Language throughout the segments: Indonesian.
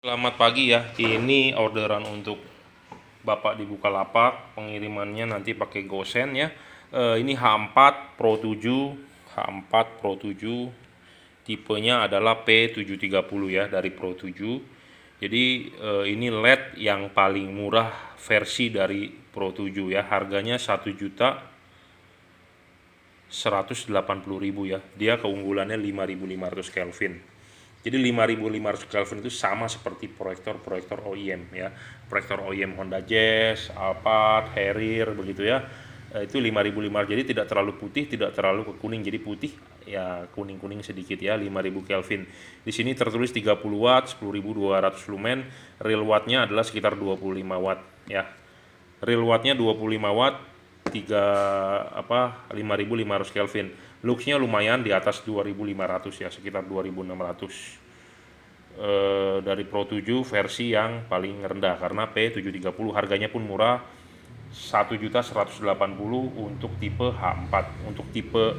Selamat pagi ya, ini orderan untuk Bapak di Bukalapak, pengirimannya nanti pakai GoSend ya. Ini H4 Pro 7, H4 Pro 7, tipenya adalah P730 ya, dari Pro 7. Jadi ini LED yang paling murah versi dari Pro 7 ya, harganya 1.180.000 ya. Dia keunggulannya 5.500 Kelvin. Jadi 5.500 Kelvin itu sama seperti proyektor OEM ya. Proyektor OEM Honda Jazz, Alphard, Harrier begitu ya. Itu 5.500. Jadi tidak terlalu putih, tidak terlalu ke kuning. Jadi putih ya kuning-kuning sedikit ya, 5.000 Kelvin. Di sini tertulis 30 watt, 10.200 lumen. Real wattnya adalah sekitar 25 watt ya. Real wattnya 25 watt, 5.500 Kelvin. Luxnya lumayan di atas 2.500 ya, sekitar 2.600. Dari Pro 7 versi yang paling rendah karena P730, harganya pun murah, 1.180.000 untuk tipe H4. Untuk tipe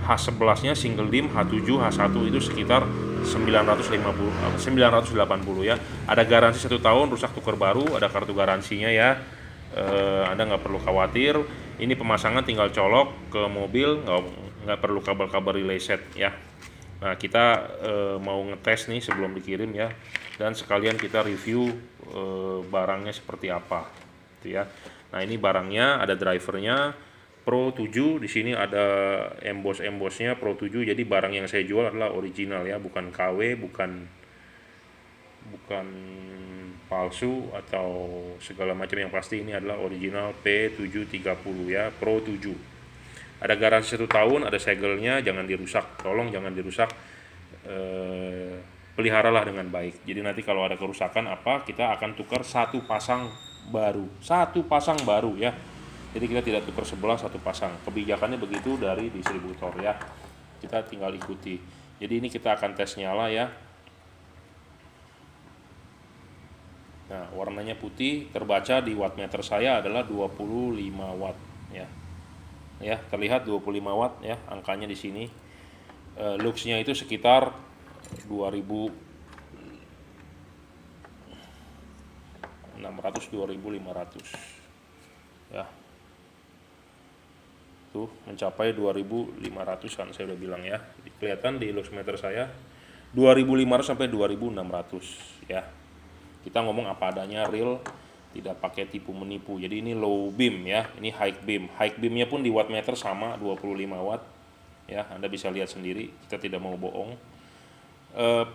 H11 nya single DIM H7 H1 itu sekitar 980 ya. Ada garansi 1 tahun, rusak tukar baru, ada kartu garansinya ya. Anda nggak perlu khawatir. Ini pemasangan tinggal colok ke mobil, nggak perlu kabel-kabel relay set ya. Nah, kita mau ngetes nih sebelum dikirim ya, dan sekalian kita review barangnya seperti apa gitu ya. Nah, ini barangnya, ada drivernya Pro 7, di sini ada embossnya Pro 7. Jadi barang yang saya jual adalah original ya, bukan KW, bukan palsu atau segala macam. Yang pasti ini adalah original P730 ya, Pro 7. Ada garansi 1 tahun, ada segelnya, jangan dirusak, tolong jangan dirusak. Peliharalah dengan baik. Jadi nanti kalau ada kerusakan apa, kita akan tukar satu pasang baru ya. Jadi kita tidak tukar sebelah, satu pasang. Kebijakannya begitu dari distributor ya. Kita tinggal ikuti. Jadi ini kita akan tes nyala ya. Nah, warnanya putih, terbaca di wattmeter saya adalah 25 watt ya. Ya, terlihat 25 watt ya, angkanya di sini. Luxnya itu sekitar 2.600 2.500 ya. Tuh mencapai 2.500-an saya udah bilang ya. Kelihatan di luxmeter saya 2.500 sampai 2.600 ya. Kita ngomong apa adanya, real, tidak pakai tipu menipu. Jadi ini low beam ya, ini high beam. High beamnya pun di wattmeter sama 25 watt ya. Anda bisa lihat sendiri, kita tidak mau bohong.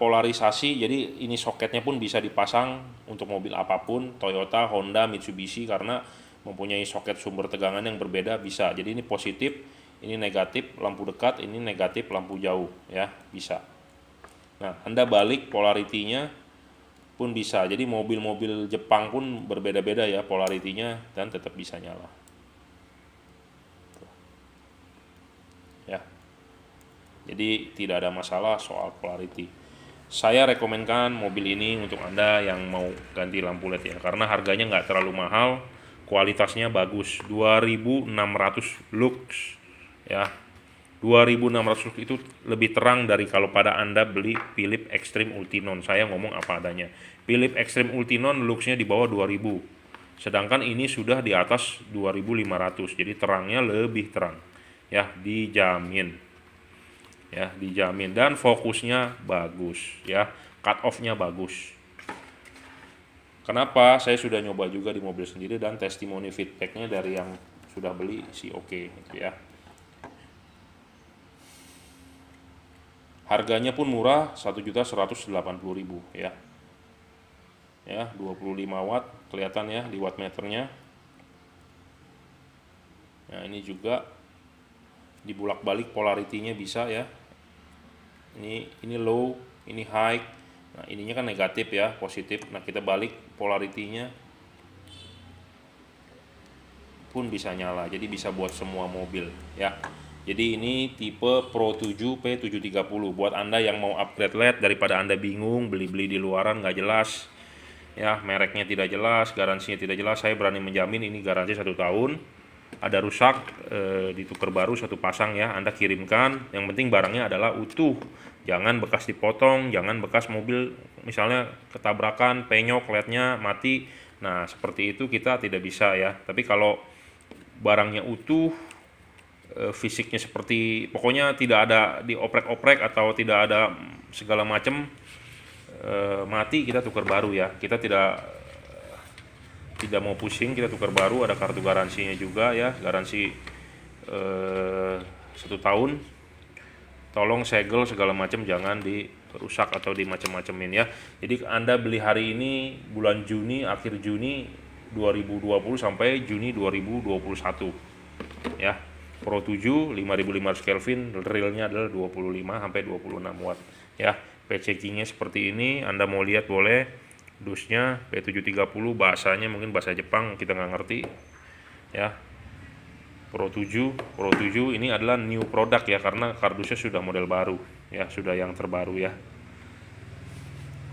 Polarisasi, jadi ini soketnya pun bisa dipasang untuk mobil apapun, Toyota, Honda, Mitsubishi, karena mempunyai soket sumber tegangan yang berbeda bisa. Jadi ini positif, ini negatif lampu dekat, ini negatif lampu jauh ya, bisa. Nah, Anda balik polaritinya pun bisa. Jadi mobil-mobil Jepang pun berbeda-beda ya polaritinya, dan tetap bisa nyala. Ya. Jadi tidak ada masalah soal polarity. Saya rekomenkan mobil ini untuk Anda yang mau ganti lampu LED ya, karena harganya nggak terlalu mahal, kualitasnya bagus, 2.600 lux ya. 2.600 itu lebih terang dari kalau pada Anda beli Philips Extreme Ultinon. Saya ngomong apa adanya. Philips Extreme Ultinon luxnya di bawah 2.000. Sedangkan ini sudah di atas 2.500. Jadi terangnya lebih terang. Ya, dijamin. Ya, dijamin, dan fokusnya bagus ya. Cut off-nya bagus. Kenapa? Saya sudah nyoba juga di mobil sendiri, dan testimoni feedbacknya dari yang sudah beli sih oke gitu ya. Harganya pun murah, 1.180.000 ya. Ya, 25 watt kelihatan ya di wattmeternya. Nah, ini juga dibulak-balik polaritinya bisa ya. Ini low, ini high. Nah, ininya kan negatif ya, positif. Nah, kita balik polaritinya pun bisa nyala. Jadi bisa buat semua mobil ya. Jadi ini tipe Pro 7 P730. Buat Anda yang mau upgrade LED, daripada Anda bingung beli-beli di luaran nggak jelas ya, mereknya tidak jelas, garansinya tidak jelas, saya berani menjamin ini garansi 1 tahun ada rusak, ditukar baru satu pasang ya, Anda kirimkan. Yang penting barangnya adalah utuh, jangan bekas dipotong, jangan bekas mobil misalnya ketabrakan, penyok, lednya mati. Nah seperti itu kita tidak bisa ya. Tapi kalau barangnya utuh, fisiknya seperti pokoknya tidak ada dioprek-oprek atau tidak ada segala macam, mati, kita tukar baru ya. Kita tidak mau pusing, kita tukar baru, ada kartu garansinya juga ya, garansi 1 tahun. Tolong segel segala macam jangan dirusak atau dimacem-macemin ya. Jadi Anda beli hari ini bulan Juni, akhir Juni 2020 sampai Juni 2021 ya. Pro 7 5500 Kelvin, realnya adalah 25 sampai 26 watt ya. Packagingnya seperti ini, Anda mau lihat boleh. Dusnya P730, bahasanya mungkin bahasa Jepang, kita nggak ngerti ya. Pro 7 ini adalah new product ya, karena kardusnya sudah model baru ya, sudah yang terbaru ya.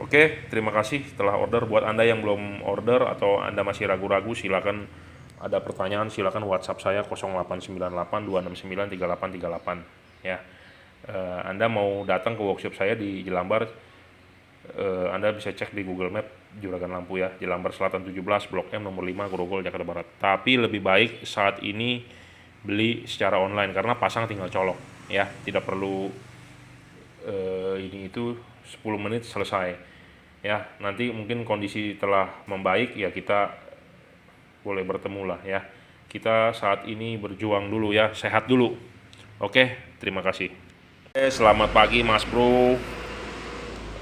Oke, terima kasih telah order. Buat Anda yang belum order atau Anda masih ragu-ragu, silakan, ada pertanyaan silakan WhatsApp saya 0898 269 3838 ya. Anda mau datang ke workshop saya di Jelambar, Anda bisa cek di Google Map Juragan Lampu ya, Jelambar Selatan 17, Blok M nomor 5, Grogol, Jakarta Barat. Tapi lebih baik saat ini beli secara online karena pasang tinggal colok ya, tidak perlu ini itu 10 menit selesai ya. Nanti mungkin kondisi telah membaik ya, kita boleh bertemu lah ya. Kita saat ini berjuang dulu ya, sehat dulu. Oke, terima kasih. Selamat pagi Mas Bro.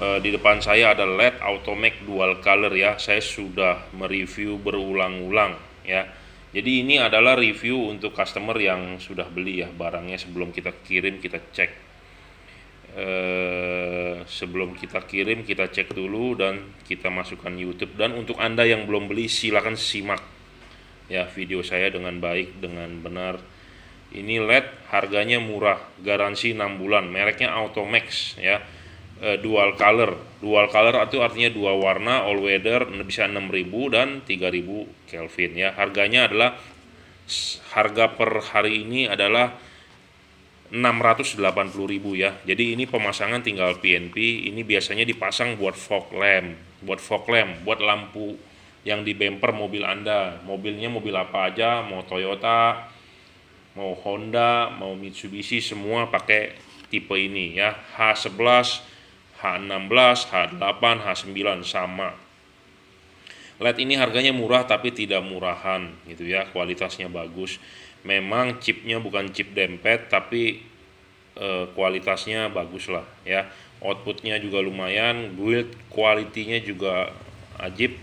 Di depan saya ada LED Automake dual color ya. Saya sudah mereview berulang-ulang ya. Jadi ini adalah review untuk customer yang sudah beli ya barangnya. Sebelum kita kirim kita cek. Sebelum kita kirim kita cek dulu dan kita masukkan YouTube. Dan untuk Anda yang belum beli silakan simak ya video saya dengan baik, dengan benar. Ini LED harganya murah, garansi 6 bulan, mereknya Automax ya. Dual color itu artinya dua warna, all weather, bisa 6.000 dan 3.000 Kelvin ya. Harganya adalah, harga per hari ini adalah 680.000 ya. Jadi ini pemasangan tinggal PNP. Ini biasanya dipasang buat fog lamp, buat lampu yang di bumper mobil Anda. Mobilnya mobil apa aja, mau Toyota, mau Honda, mau Mitsubishi, semua pakai tipe ini ya. H11, H16, H8, H9 sama. LED ini harganya murah tapi tidak murahan gitu ya, kualitasnya bagus. Memang chipnya bukan chip dempet tapi kualitasnya bagus lah ya. Outputnya juga lumayan, build quality-nya juga ajib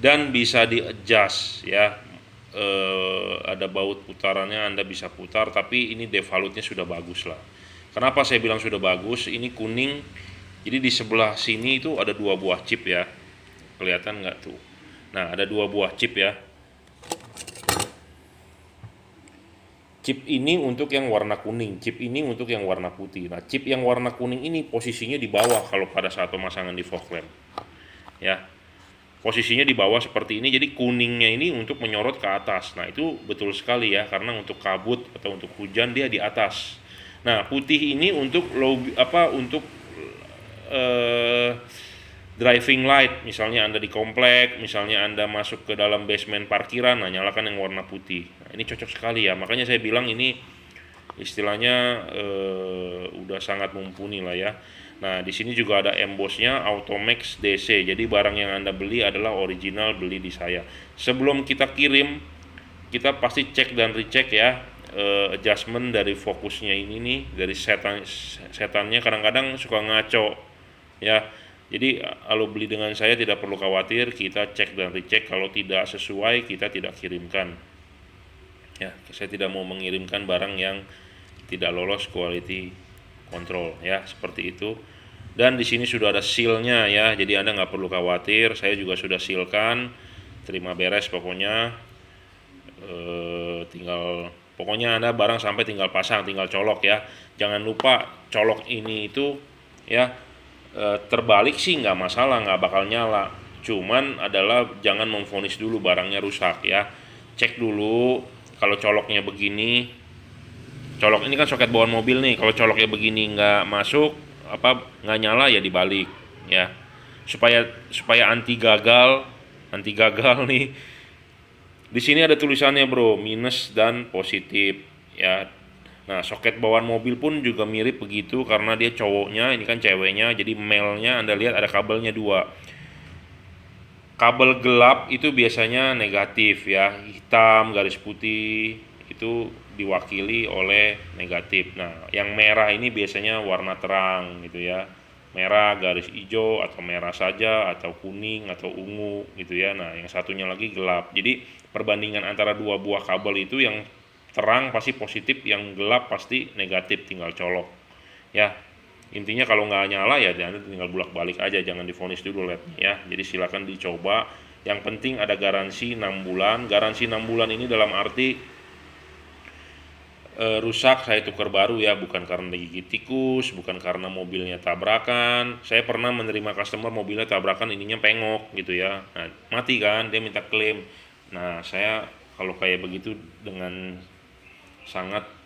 dan bisa di adjust ya. Ada baut putarannya, Anda bisa putar, tapi ini devalutnya sudah bagus lah. Kenapa saya bilang sudah bagus? Ini kuning. Jadi di sebelah sini itu ada 2 buah chip ya, kelihatan nggak tuh? Nah ada 2 buah chip ya. Chip ini untuk yang warna kuning, chip ini untuk yang warna putih. Nah chip yang warna kuning ini posisinya di bawah kalau pada saat pemasangan di fog lamp ya. Posisinya di bawah seperti ini, jadi kuningnya ini untuk menyorot ke atas. Nah itu betul sekali ya, karena untuk kabut atau untuk hujan dia di atas. Nah putih ini untuk driving light, misalnya Anda di komplek, misalnya Anda masuk ke dalam basement parkiran, nah nyalakan yang warna putih. Nah, ini cocok sekali ya, makanya saya bilang ini istilahnya udah sangat mumpuni lah ya. Nah di sini juga ada embossnya Automax DC, jadi barang yang Anda beli adalah original, beli di saya. Sebelum kita kirim kita pasti cek dan recheck ya, adjustment dari fokusnya ini nih, dari setannya kadang-kadang suka ngaco ya. Jadi kalau beli dengan saya tidak perlu khawatir, kita cek dan recheck, kalau tidak sesuai kita tidak kirimkan ya. Saya tidak mau mengirimkan barang yang tidak lolos quality control ya, seperti itu. Dan di sini sudah ada sealnya ya, jadi Anda nggak perlu khawatir, saya juga sudah sealkan, terima beres pokoknya. Pokoknya Anda barang sampai tinggal pasang, tinggal colok ya. Jangan lupa colok ini itu ya, terbalik sih nggak masalah, nggak bakal nyala. Cuman adalah jangan memvonis dulu barangnya rusak ya. Cek dulu Kalau coloknya begini, colok ini kan soket bawaan mobil nih, kalau coloknya begini nggak masuk, nggak nyala, ya dibalik ya, supaya supaya anti gagal nih. Di sini ada tulisannya bro, minus dan positif ya. Nah, soket bawaan mobil pun juga mirip begitu karena dia cowoknya, ini kan ceweknya, jadi male-nya Anda lihat ada kabelnya dua. Kabel gelap itu biasanya negatif ya, hitam garis putih itu diwakili oleh negatif. Nah, yang merah ini biasanya warna terang gitu ya, merah garis hijau atau merah saja atau kuning atau ungu gitu ya. Nah, yang satunya lagi gelap. Jadi perbandingan antara dua buah kabel itu, yang terang pasti positif, yang gelap pasti negatif, tinggal colok ya. Intinya kalau nggak nyala ya Anda tinggal bolak balik aja, jangan difonis dulu LED ya. Jadi silakan dicoba. Yang penting ada garansi 6 bulan. Garansi 6 bulan ini dalam arti rusak saya tukar baru ya, bukan karena digigit tikus, bukan karena mobilnya tabrakan. Saya pernah menerima customer mobilnya tabrakan, ininya pengok gitu ya. Nah, mati kan, dia minta klaim. Nah, saya kalau kayak begitu dengan sangat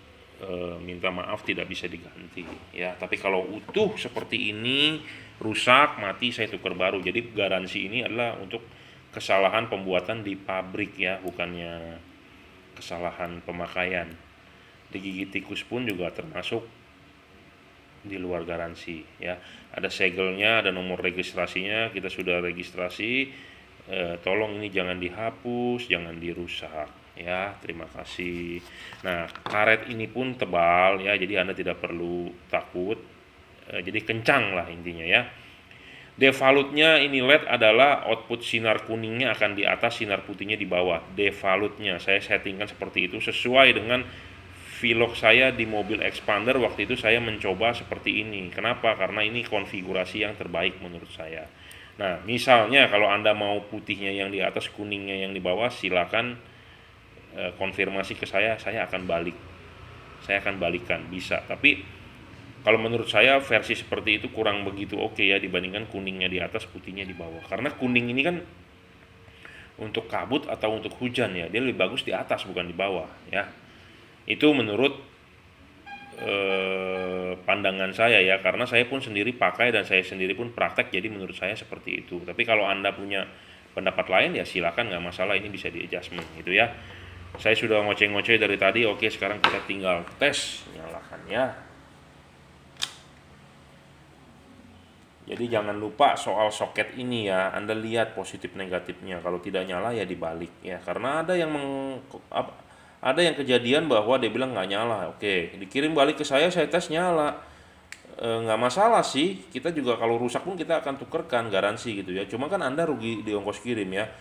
minta maaf, tidak bisa diganti ya. Tapi kalau utuh seperti ini, rusak, mati, saya tukar baru. Jadi garansi ini adalah untuk kesalahan pembuatan di pabrik ya, bukannya kesalahan pemakaian. Digigit tikus pun juga termasuk di luar garansi ya. Ada segelnya, ada nomor registrasinya, kita sudah registrasi. Tolong ini jangan dihapus, jangan dirusak ya, terima kasih. Nah, karet ini pun tebal ya, jadi Anda tidak perlu takut, jadi kencang lah intinya ya. Devalutnya ini LED adalah output sinar kuningnya akan di atas, sinar putihnya di bawah. Devalutnya saya settingkan seperti itu sesuai dengan vlog saya di mobil expander. Waktu itu saya mencoba seperti ini. Kenapa? Karena ini konfigurasi yang terbaik menurut saya. Nah, misalnya kalau Anda mau putihnya yang di atas, kuningnya yang di bawah, silakan konfirmasi ke saya akan balik. Saya akan balikan, bisa. Tapi kalau menurut saya versi seperti itu kurang begitu oke ya, dibandingkan kuningnya di atas, putihnya di bawah. Karena kuning ini kan untuk kabut atau untuk hujan ya, dia lebih bagus di atas bukan di bawah ya. Itu menurut pandangan saya ya, karena saya pun sendiri pakai dan saya sendiri pun praktek, jadi menurut saya seperti itu. Tapi kalau Anda punya pendapat lain ya silakan, nggak masalah, ini bisa di adjustment gitu ya. Saya sudah ngoceh-ngoceh dari tadi. Oke, sekarang kita tinggal tes, nyalakan ya. Jadi jangan lupa soal soket ini ya, Anda lihat positif negatifnya. Kalau tidak nyala ya dibalik ya, karena ada yang kejadian bahwa dia bilang nggak nyala. Oke, dikirim balik ke saya tes nyala. Nggak masalah sih, kita juga kalau rusak pun kita akan tukerkan, garansi gitu ya. Cuma kan Anda rugi di ongkos kirim ya.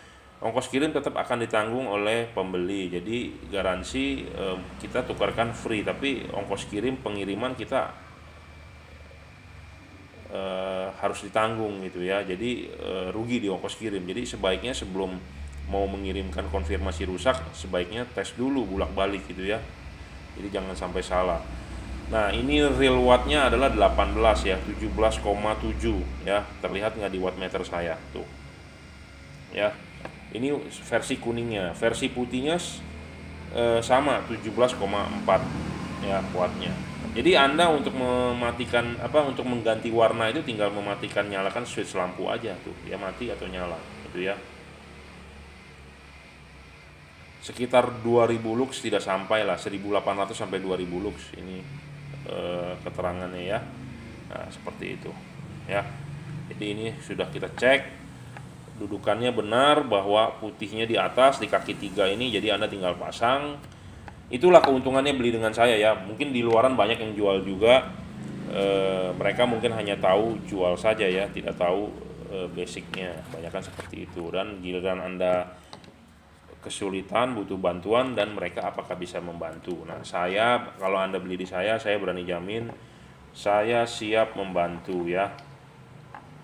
Ongkos kirim tetap akan ditanggung oleh pembeli. Jadi garansi kita tukarkan free, tapi ongkos kirim pengiriman kita harus ditanggung gitu ya. Jadi rugi di ongkos kirim. Jadi sebaiknya sebelum mau mengirimkan konfirmasi rusak, sebaiknya tes dulu bolak-balik gitu ya. Jadi jangan sampai salah. Nah, ini real wattnya adalah 18 ya, 17,7 ya. Terlihat nggak di wattmeter saya tuh ya. Ini versi kuningnya, versi putihnya sama 17,4 ya wattnya. Jadi Anda untuk mematikan untuk mengganti warna itu tinggal mematikan, nyalakan switch lampu aja tuh, dia mati atau nyala gitu ya. Sekitar 2000 lux, tidak sampai lah, 1800 sampai 2000 lux ini keterangannya ya. Nah, seperti itu ya. Jadi ini sudah kita cek dudukannya benar, bahwa putihnya di atas di kaki 3 ini, jadi Anda tinggal pasang. Itulah keuntungannya beli dengan saya ya. Mungkin di luaran banyak yang jual juga, mereka mungkin hanya tahu jual saja ya, tidak tahu basicnya, kebanyakan seperti itu. Dan giliran Anda kesulitan, butuh bantuan, dan mereka apakah bisa membantu. Nah, saya kalau Anda beli di saya berani jamin saya siap membantu ya.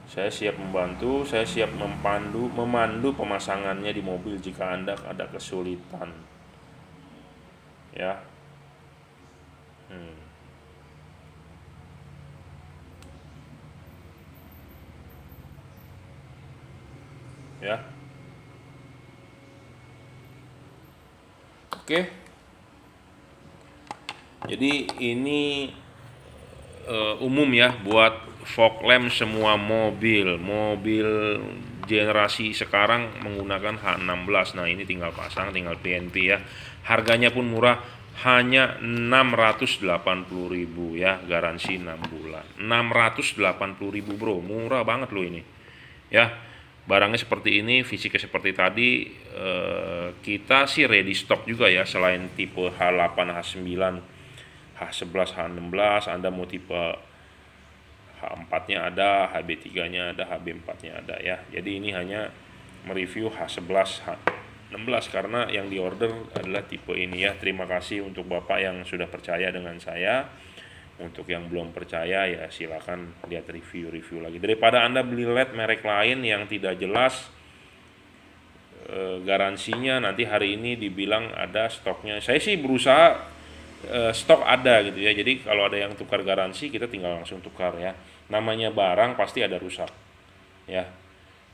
Saya siap membantu, saya siap memandu pemasangannya di mobil jika Anda ada kesulitan. Ya. Ya. Oke. Jadi ini umum ya buat fog lamp semua mobil generasi sekarang menggunakan H16. Nah ini tinggal pasang, tinggal PNP ya. Harganya pun murah, hanya 680.000 ya, garansi 6 bulan. 680.000 bro, murah banget loh ini ya. Barangnya seperti ini, fisiknya seperti tadi. Kita sih ready stock juga ya, selain tipe H8, H9, H11, H16, Anda mau tipe H4-nya ada, HB3-nya ada, HB4-nya ada ya. Jadi ini hanya mereview H11, H16 karena yang diorder adalah tipe ini ya. Terima kasih untuk Bapak yang sudah percaya dengan saya. Untuk yang belum percaya ya silakan lihat review lagi. Daripada Anda beli LED merek lain yang tidak jelas garansinya, nanti hari ini dibilang ada stoknya. Saya sih berusaha stok ada gitu ya. Jadi kalau ada yang tukar garansi kita tinggal langsung tukar ya. Namanya barang pasti ada rusak ya.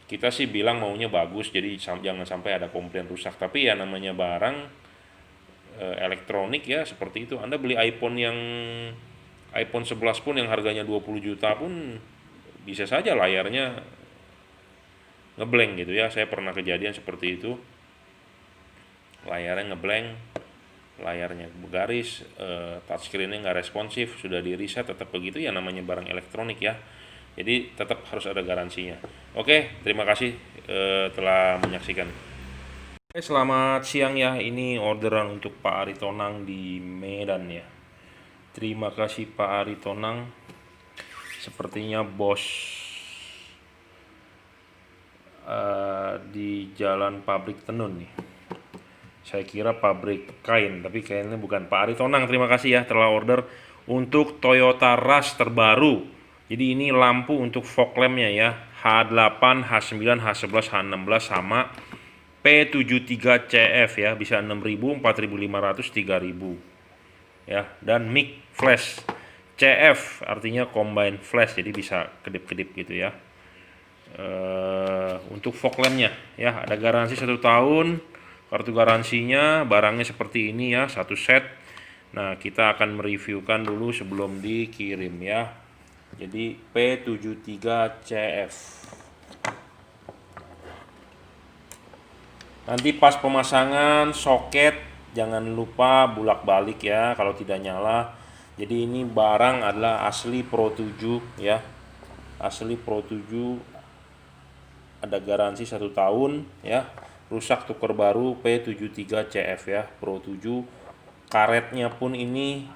Kita sih bilang maunya bagus, jadi jangan sampai ada komplain rusak. Tapi ya namanya barang elektronik ya seperti itu. Anda beli iPhone 11 pun yang harganya 20 juta pun bisa saja layarnya ngeblank gitu ya. Saya pernah kejadian seperti itu, layarnya ngeblank, layarnya bergaris, touchscreen-nya nggak responsif, sudah di reset tetap begitu ya, namanya barang elektronik ya. Jadi tetap harus ada garansinya. Oke, terima kasih telah menyaksikan. Oke, selamat siang ya, ini orderan untuk Pak Aritonang di Medan ya. Terima kasih Pak Aritonang. Sepertinya bos di Jalan Pabrik Tenun nih. Saya kira pabrik kain, tapi kayaknya bukan. Pak Aritonang, terima kasih ya telah order untuk Toyota Rush terbaru. Jadi ini lampu untuk fog lampnya ya, H8, H9, H11, H16 sama P73CF ya, bisa 6.000, 4.500, 3.000 ya. Dan mic flash CF artinya combine flash, jadi bisa kedip-kedip gitu ya. Untuk fog lampnya ya, ada garansi 1 tahun, kartu garansinya, barangnya seperti ini ya, satu set. Nah kita akan mereviewkan dulu sebelum dikirim ya. Jadi P73CF. Nanti pas pemasangan soket jangan lupa bolak-balik ya kalau tidak nyala. Jadi ini barang adalah asli Pro 7 ya, asli Pro 7, ada garansi 1 tahun ya. Rusak tukar baru, P73CF ya, Pro 7. Karetnya pun ini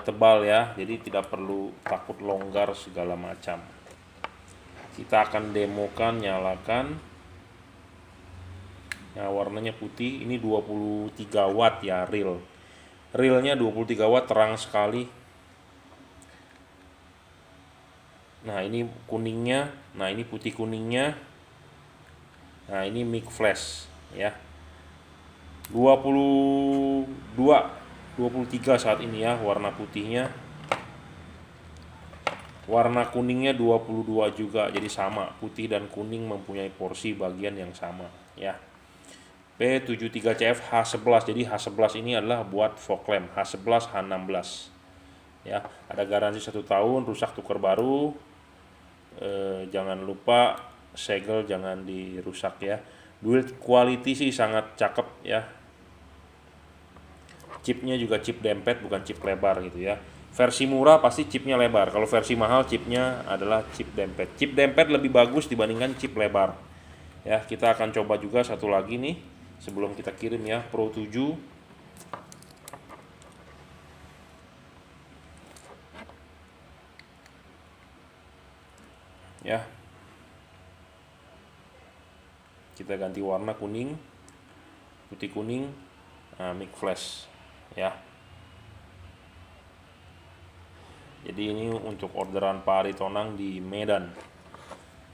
tebal ya, jadi tidak perlu takut longgar segala macam. Kita akan demokan, nyalakan. Nah warnanya putih, ini 23 watt ya, realnya 23 watt, terang sekali. Nah ini kuningnya, nah ini putih kuningnya. Nah ini mic flash ya, 23 saat ini ya warna putihnya. Warna kuningnya 22 juga, jadi sama, putih dan kuning mempunyai porsi bagian yang sama ya. P73CF H11, jadi H11 ini adalah buat fog lamp, H11, H16 ya. Ada garansi 1 tahun, rusak tukar baru. Jangan lupa segel jangan dirusak ya. Build quality sih sangat cakep ya. Chipnya juga chip dempet, bukan chip lebar gitu ya. Versi murah pasti chipnya lebar, kalau versi mahal chipnya adalah chip dempet. Chip dempet lebih bagus dibandingkan chip lebar ya. Kita akan coba juga satu lagi nih sebelum kita kirim ya, Pro 7 ya. Kita ganti warna kuning, putih kuning, nah, mic flash ya. Jadi ini untuk orderan Pak Aritonang di Medan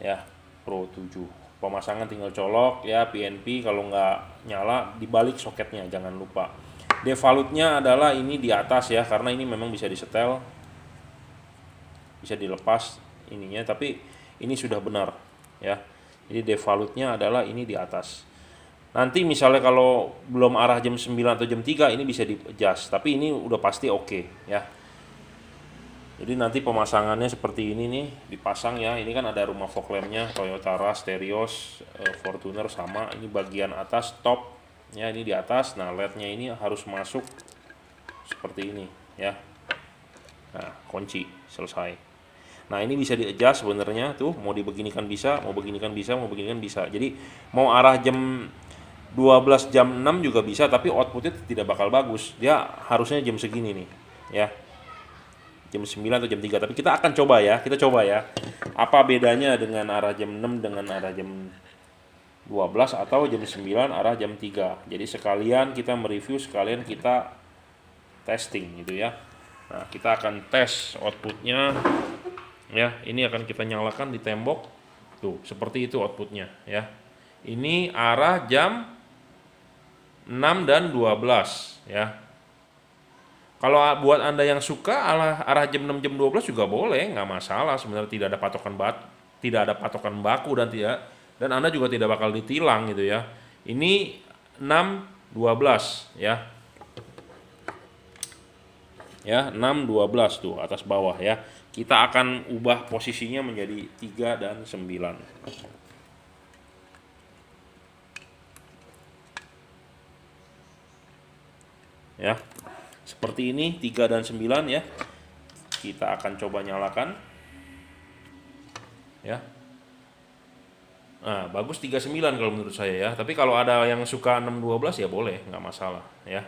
ya, Pro 7. Pemasangan tinggal colok ya, PNP, kalau nggak nyala dibalik soketnya, jangan lupa. Devalutnya adalah ini di atas ya, karena ini memang bisa disetel, bisa dilepas ininya, tapi ini sudah benar ya. Jadi devalutnya adalah ini di atas. Nanti misalnya kalau belum arah jam 9 atau jam 3 ini bisa di adjust, tapi ini udah pasti oke ya. Jadi nanti pemasangannya seperti ini nih, dipasang ya. Ini kan ada rumah fog lampnya Toyota Rush, Terios, Fortuner sama. Ini bagian atas top ya, ini di atas. Nah LED-nya ini harus masuk seperti ini ya. Nah kunci selesai. Nah ini bisa di adjust sebenarnya tuh, mau dibeginikan bisa, mau beginikan bisa, mau beginikan bisa. Jadi mau arah jam 12 jam 6 juga bisa, tapi outputnya tidak bakal bagus. Dia harusnya jam segini nih ya, jam 9 atau jam 3. Tapi kita akan coba ya, kita coba ya apa bedanya dengan arah jam 6 dengan arah jam 12 atau jam 9 arah jam 3. Jadi sekalian kita mereview, sekalian kita testing gitu ya. Nah kita akan tes outputnya ya. Ini akan kita nyalakan di tembok tuh, seperti itu outputnya ya. Ini arah jam 6 dan 12 ya. Kalau buat Anda yang suka arah jam 6 jam 12 juga boleh, nggak masalah. Sebenarnya tidak ada patokan baku dan Anda juga tidak bakal ditilang gitu ya. Ini 6 12 ya. Ya, 6 12 tuh atas bawah ya. Kita akan ubah posisinya menjadi 3 dan 9. Ya. Seperti ini 3 dan 9 ya. Kita akan coba nyalakan. Ya. Nah, bagus 39 kalau menurut saya ya. Tapi kalau ada yang suka 6 12 ya boleh, nggak masalah ya.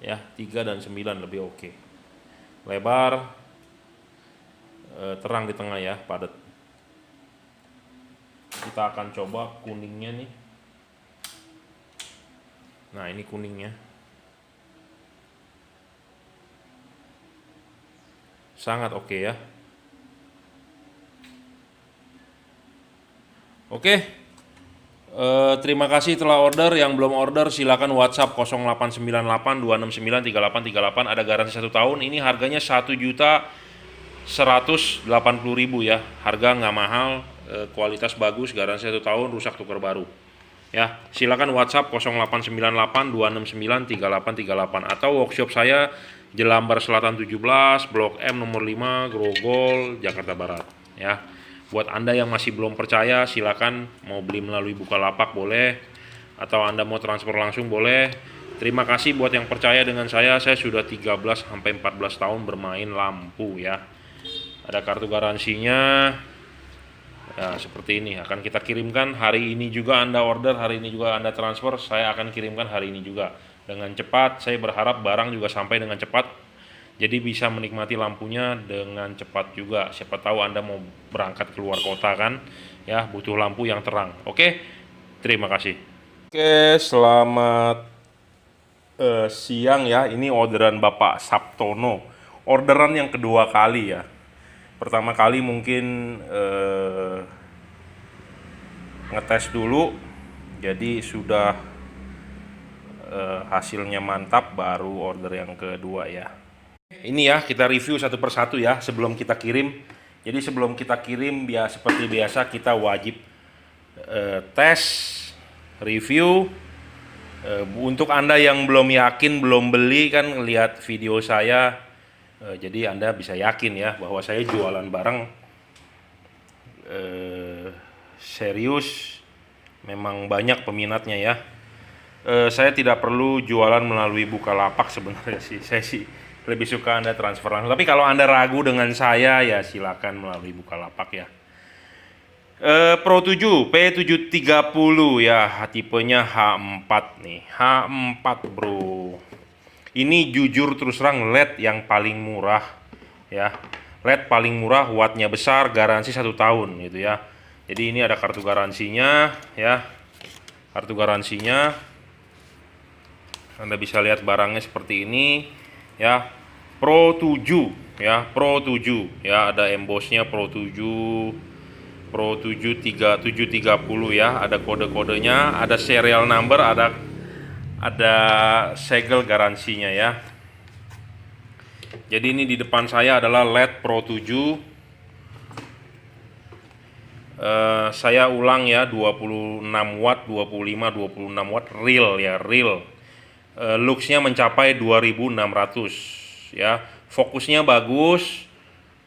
Ya, 3 dan 9 lebih oke. Lebar, terang di tengah ya, padat. Kita akan coba kuningnya nih. Nah ini kuningnya, sangat oke ya. Oke, terima kasih telah order. Yang belum order silakan WhatsApp 089826938838. Ada garansi 1 tahun. Ini harganya 1.180.000 ya. Harga nggak mahal, kualitas bagus, garansi 1 tahun, rusak tukar baru. Ya, silakan WhatsApp 089826938838 atau workshop saya Jelambar Selatan 17, Blok M nomor 5, Grogol, Jakarta Barat. Ya, buat Anda yang masih belum percaya, silakan mau beli melalui Bukalapak boleh, atau Anda mau transfer langsung boleh. Terima kasih buat yang percaya dengan saya sudah 13 sampai 14 tahun bermain lampu ya. Ada kartu garansinya. Ya, seperti ini akan kita kirimkan hari ini juga. Anda order hari ini juga, Anda transfer, saya akan kirimkan hari ini juga dengan cepat. Saya berharap barang juga sampai dengan cepat, jadi bisa menikmati lampunya dengan cepat juga. Siapa tahu Anda mau berangkat keluar kota kan ya, butuh lampu yang terang. Oke, terima kasih. Oke, selamat siang ya. Ini orderan Bapak Sabtono, orderan yang kedua kali ya. Pertama kali mungkin ngetes dulu, jadi sudah hasilnya mantap, baru order yang kedua ya. Ini ya, kita review satu persatu ya sebelum kita kirim. Jadi sebelum kita kirim, seperti biasa kita wajib tes, review. Untuk Anda yang belum yakin, belum beli kan, lihat video saya. Jadi Anda bisa yakin ya bahwa saya jualan barang serius, memang banyak peminatnya ya. Saya tidak perlu jualan melalui Bukalapak sebenarnya sih. Saya sih lebih suka Anda transfer langsung. Tapi kalau Anda ragu dengan saya ya silakan melalui Bukalapak ya. Pro 7 P730 ya, tipenya H4 nih. H4 bro. Ini jujur terus terang LED yang paling murah ya. LED paling murah, wattnya besar, garansi 1 tahun gitu ya. Jadi ini ada kartu garansinya ya. Kartu garansinya. Anda bisa lihat barangnya seperti ini ya. Pro 7 ya, Pro 7 ya, ada embossnya Pro 7. Pro 7 3730 ya, ada kode-kodenya, ada serial number, ada segel garansinya ya. Jadi ini di depan saya adalah LED Pro 7. Saya ulang ya, 26 watt, 25, 26 watt real ya, real. Luxnya mencapai 2600 ya. Fokusnya bagus,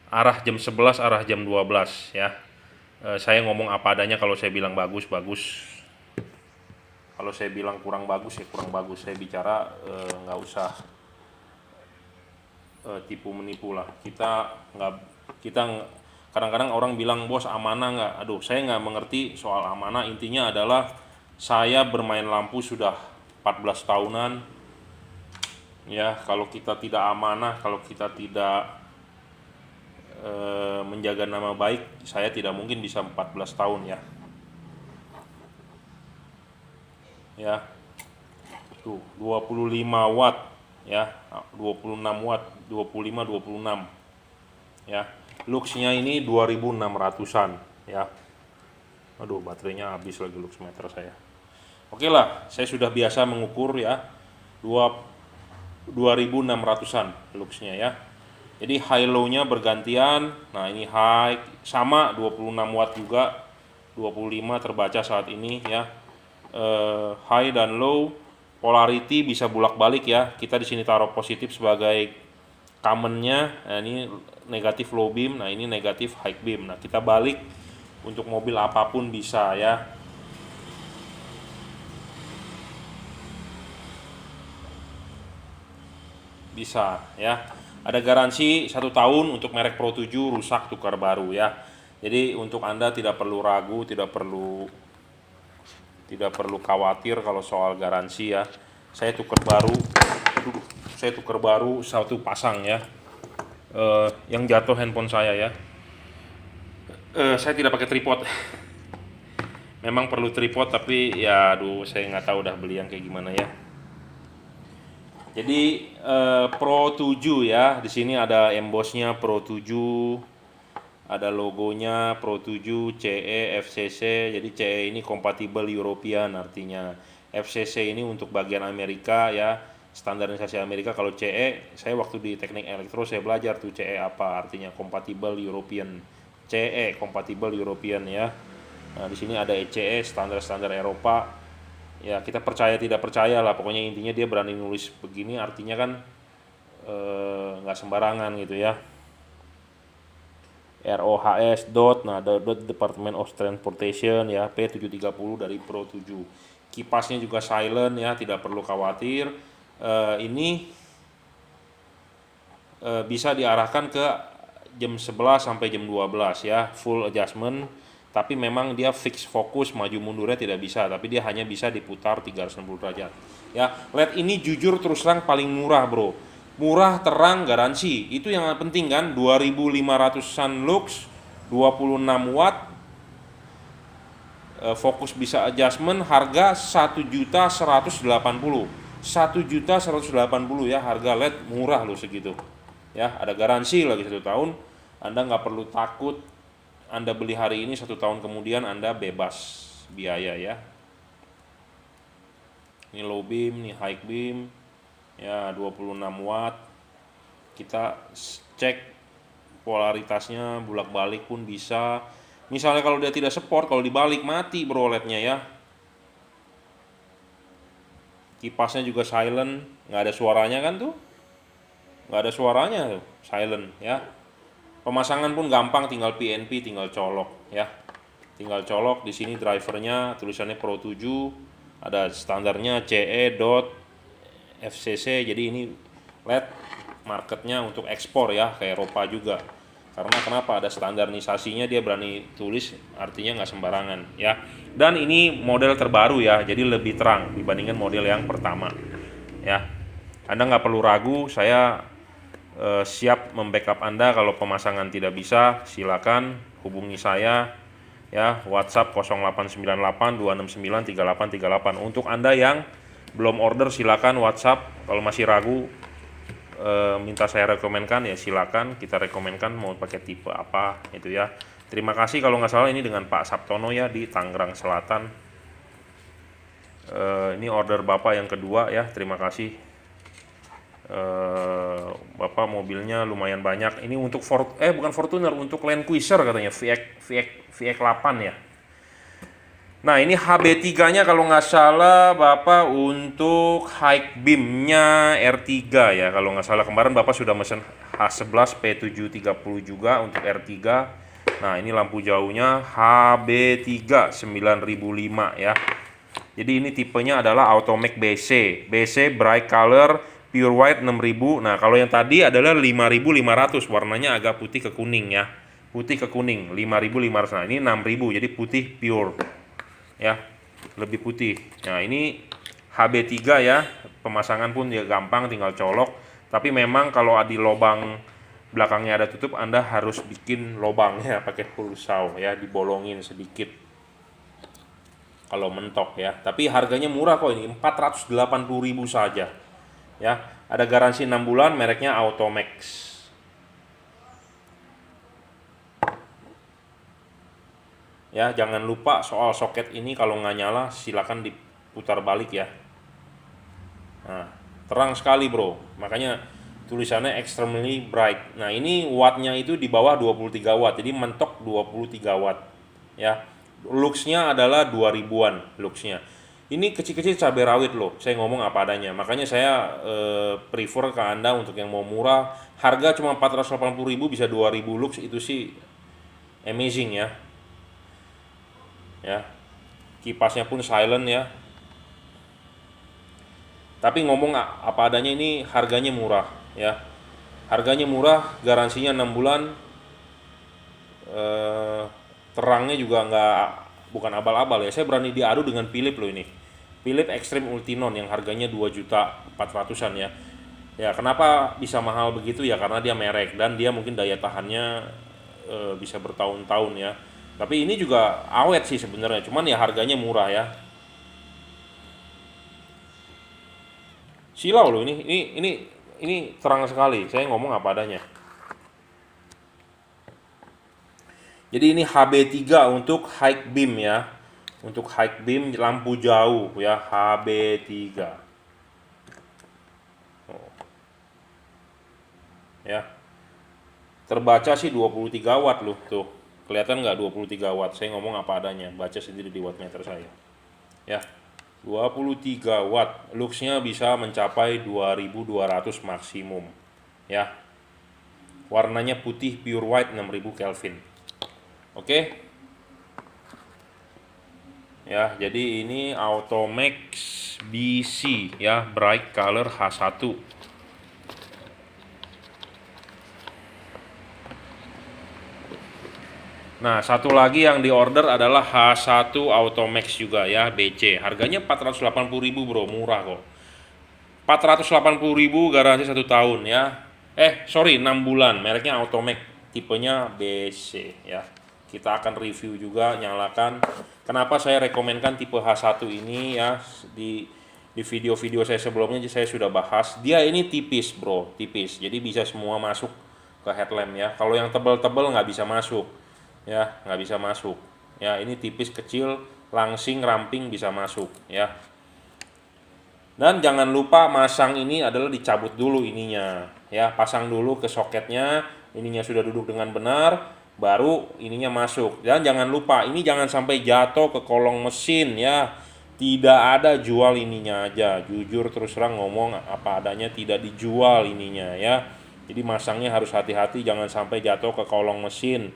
arah jam 11, arah jam 12 ya. Saya ngomong apa adanya, kalau saya bilang bagus, bagus. Kalau saya bilang kurang bagus, ya kurang bagus. Saya bicara nggak usah tipu menipu lah. Kita kadang-kadang orang bilang, bos amanah nggak? Aduh, saya nggak mengerti soal amanah. Intinya adalah saya bermain lampu sudah 14 tahunan ya. Kalau kita tidak amanah, kalau kita tidak menjaga nama baik, saya tidak mungkin bisa 14 tahun ya. Ya, tuh 25 watt ya, 26 watt, 25, 26 ya. Luxnya ini 2600-an ya. Aduh, baterainya habis lagi lux meter saya. Oke lah, saya sudah biasa mengukur ya, 2600-an luxnya ya. Jadi high low-nya bergantian. Nah, ini high sama 26 watt juga, 25 terbaca saat ini ya. High dan low, polarity bisa bolak-balik ya. Kita di sini taruh positif sebagai common-nya. Nah, ini negatif low beam, nah ini negatif high beam. Nah, kita balik untuk mobil apapun bisa ya. Bisa ya. Ada garansi 1 tahun untuk merek Pro 7, rusak tukar baru ya. Jadi untuk Anda tidak perlu ragu, tidak perlu khawatir kalau soal garansi ya. Saya tukar baru 1 pasang ya. Yang jatuh handphone saya ya. Saya tidak pakai tripod. Memang perlu tripod, tapi ya aduh, saya nggak tahu udah beli yang kayak gimana ya. Jadi Pro 7 ya, di sini ada embossnya Pro 7, ada logonya Pro 7, CE, FCC. Jadi CE ini compatible European artinya. FCC ini untuk bagian Amerika ya, standarisasi Amerika. Kalau CE, saya waktu di teknik elektro saya belajar tuh CE apa artinya, compatible European. CE compatible European ya. Nah, di sini ada ECE, standar-standar Eropa. Ya, kita percaya tidak percaya lah, pokoknya intinya dia berani nulis begini, artinya kan nggak sembarangan gitu ya. ROHS dot, nah dot Department of Transportation ya, P730 dari Pro 7. Kipasnya juga silent ya, tidak perlu khawatir. Ini bisa diarahkan ke jam 11 sampai jam 12 ya, full adjustment. Tapi memang dia fix fokus, maju mundurnya tidak bisa, tapi dia hanya bisa diputar 360 derajat ya. LED ini jujur terus terang paling murah bro, murah, terang, garansi. Itu yang penting kan. 2500-an lux, 26 watt, fokus bisa adjustment, harga 1.180.000, 1.180.000 ya, harga LED murah loh segitu ya. Ada garansi lagi 1 tahun. Anda nggak perlu takut Anda beli hari ini, 1 tahun kemudian Anda bebas biaya ya. Ini low beam, ini high beam ya, 26 watt. Kita cek polaritasnya, bolak-balik pun bisa. Misalnya kalau dia tidak support, kalau dibalik mati bro LED-nya ya. Kipasnya juga silent, nggak ada suaranya kan tuh, nggak ada suaranya tuh, silent ya. Pemasangan pun gampang, tinggal PNP, tinggal colok ya. Tinggal colok. Di sini drivernya tulisannya Pro 7, ada standarnya CE dot FCC. Jadi ini LED marketnya untuk ekspor ya, ke Eropa juga. Karena kenapa? Ada standarisasinya, dia berani tulis, artinya nggak sembarangan ya. Dan ini model terbaru ya, jadi lebih terang dibandingkan model yang pertama ya. Anda nggak perlu ragu, saya siap membackup Anda. Kalau pemasangan tidak bisa, silakan hubungi saya ya, WhatsApp 0898 269 3838. Untuk Anda yang belum order, silakan WhatsApp. Kalau masih ragu, minta saya rekomenkan ya, silakan kita rekomenkan mau pakai tipe apa itu ya. Terima kasih. Kalau nggak salah ini dengan Pak Sabtono ya, di Tangerang Selatan. Ini order Bapak yang kedua ya, terima kasih. Bapak mobilnya lumayan banyak. Ini untuk bukan Fortuner, untuk Land Cruiser katanya, VX 8 ya. Nah ini HB3 nya kalau nggak salah Bapak untuk high beam-nya R3 ya. Kalau nggak salah kemarin Bapak sudah mesen H11 P730 juga untuk R3. Nah ini lampu jauhnya HB3 9005 ya. Jadi ini tipenya adalah Automax BC Bright Color Pure White 6000. Nah kalau yang tadi adalah 5500, warnanya agak putih ke kuning ya. Putih ke kuning 5500. Nah ini 6000 jadi putih pure ya, lebih putih. Nah ini HB3 ya, pemasangan pun ya gampang, tinggal colok. Tapi memang kalau di lubang belakangnya ada tutup, Anda harus bikin lubangnya pakai pulsau ya, dibolongin sedikit kalau mentok ya. Tapi harganya murah kok, ini 480.000 saja ya. Ada garansi 6 bulan, mereknya Automax. Ya, jangan lupa soal soket ini, kalau nggak nyala silakan diputar balik ya. Nah, terang sekali bro, makanya tulisannya extremely bright. Nah ini wattnya itu di bawah 23 watt, jadi mentok 23 watt ya. Luxnya adalah 2000-an luxnya. Ini kecil-kecil cabai rawit loh, saya ngomong apa adanya. Makanya saya prefer ke Anda untuk yang mau murah, harga cuma 480.000 bisa 2000 lux, itu sih amazing ya. Ya, kipasnya pun silent ya. Tapi ngomong apa adanya, ini harganya murah ya. Harganya murah, garansinya 6 bulan. Terangnya juga bukan abal-abal ya. Saya berani diadu dengan Philips loh ini. Philips Extreme Ultinon yang harganya 2.400.000-an ya. Ya, kenapa bisa mahal begitu ya? Karena dia merek dan dia mungkin daya tahannya bisa bertahun-tahun ya. Tapi ini juga awet sih sebenarnya, cuman ya harganya murah ya. Silau loh ini terang sekali. Saya ngomong apa adanya. Jadi ini HB3 untuk high beam ya. Untuk high beam lampu jauh ya, HB3. Oh. Ya. Terbaca sih 23 watt loh tuh. Kelihatan nggak 23 watt? Saya ngomong apa adanya, baca sendiri di wattmeter saya. Ya, 23 watt. Luxnya bisa mencapai 2200 maksimum. Ya. Warnanya putih pure white 6000 Kelvin. Oke. Ya, jadi ini Automax BC ya, Bright Color H1. Nah, satu lagi yang diorder adalah H1 Automax juga ya, BC. Harganya 480.000 bro, murah kok. 480.000 garansi 1 tahun ya. 6 bulan, mereknya Automax, tipenya BC ya. Kita akan review juga, nyalakan. Kenapa saya rekomenkan tipe H1 ini ya, di video-video saya sebelumnya saya sudah bahas. Dia ini tipis bro, tipis. Jadi bisa semua masuk ke headlamp ya. Kalau yang tebal-tebal nggak bisa masuk. Ya, nggak bisa masuk ya. Ini tipis, kecil, langsing, ramping, bisa masuk ya. Dan jangan lupa masang ini adalah dicabut dulu ininya ya, pasang dulu ke soketnya, ininya sudah duduk dengan benar, baru ininya masuk. Dan jangan lupa ini jangan sampai jatuh ke kolong mesin ya. Tidak ada jual ininya aja, jujur terus terang ngomong apa adanya, tidak dijual ininya ya. Jadi masangnya harus hati-hati, jangan sampai jatuh ke kolong mesin.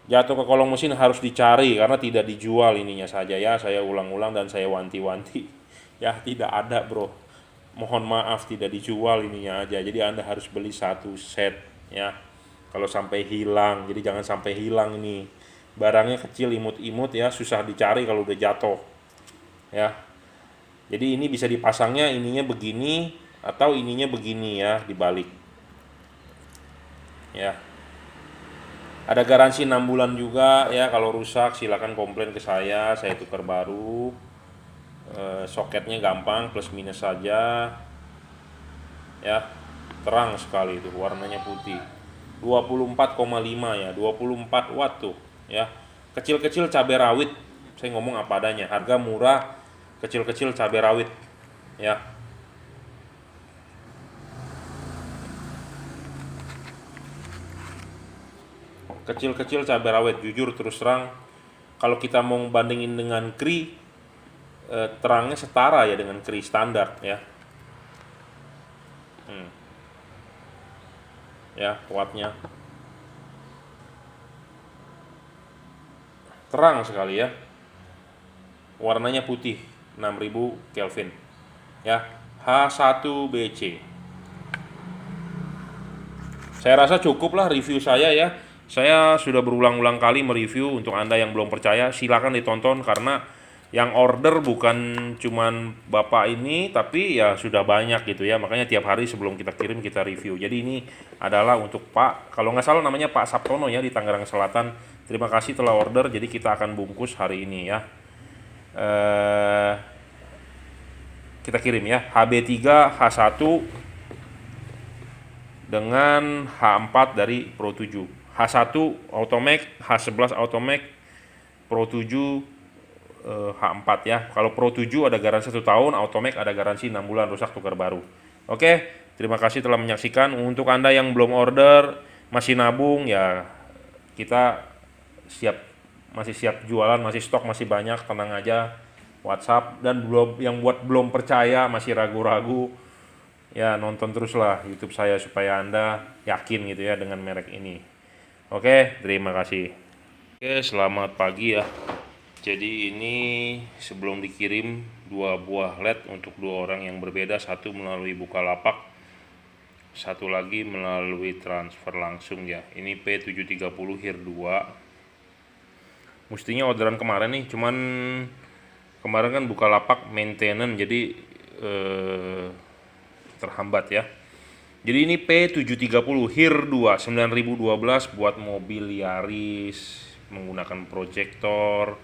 Jatuh ke kolong mesin harus dicari karena tidak dijual ininya saja ya. Saya ulang-ulang dan saya wanti-wanti ya, tidak ada bro, mohon maaf, tidak dijual ininya aja. Jadi Anda harus beli satu set ya, kalau sampai hilang. Jadi jangan sampai hilang, ini barangnya kecil, imut-imut ya, susah dicari kalau udah jatuh ya. Jadi ini bisa dipasangnya ininya begini atau ininya begini ya, dibalik ya. Ada garansi 6 bulan juga ya, kalau rusak silakan komplain ke saya tukar baru. Soketnya gampang, plus minus saja ya. Terang sekali itu, warnanya putih, 24,5 ya, 24 watt tuh ya. Kecil-kecil cabai rawit, saya ngomong apa adanya, harga murah, kecil-kecil cabai rawit ya. kecil-kecil cabai rawit. Jujur terus terang, kalau kita mau bandingin dengan kri, terangnya setara ya dengan kri standar ya. Ya, wattnya terang sekali ya. Warnanya putih, 6000 Kelvin ya. H1BC. Saya rasa cukup lah review saya ya. Saya sudah berulang-ulang kali mereview. Untuk Anda yang belum percaya, silakan ditonton, karena yang order bukan cuman bapak ini, tapi ya sudah banyak gitu ya. Makanya tiap hari sebelum kita kirim kita review. Jadi ini adalah untuk Pak, kalau nggak salah namanya Pak Sabtono ya, di Tangerang Selatan. Terima kasih telah order. Jadi kita akan bungkus hari ini ya. Kita kirim ya, HB3 H1 dengan H4 dari Pro 7. H1 Automac, H11 Automac, Pro 7 H4 ya. Kalau Pro 7 ada garansi 1 tahun, Automac ada garansi 6 bulan rusak tukar baru. Oke, terima kasih telah menyaksikan. Untuk Anda yang belum order, masih nabung ya, kita masih siap jualan, masih stok masih banyak, tenang aja. WhatsApp. Dan yang buat belum percaya, masih ragu-ragu, ya nonton teruslah YouTube saya supaya Anda yakin gitu ya dengan merek ini. Oke, terima kasih. Oke, selamat pagi ya. Jadi ini sebelum dikirim 2 buah LED untuk 2 orang yang berbeda, satu melalui Bukalapak, satu lagi melalui transfer langsung ya. Ini P730 HIR 2. Mestinya orderan kemarin nih, cuman kemarin kan Bukalapak maintenance, jadi terhambat ya. Jadi ini P730 HIR 2 9012 buat mobil Yaris menggunakan proyektor,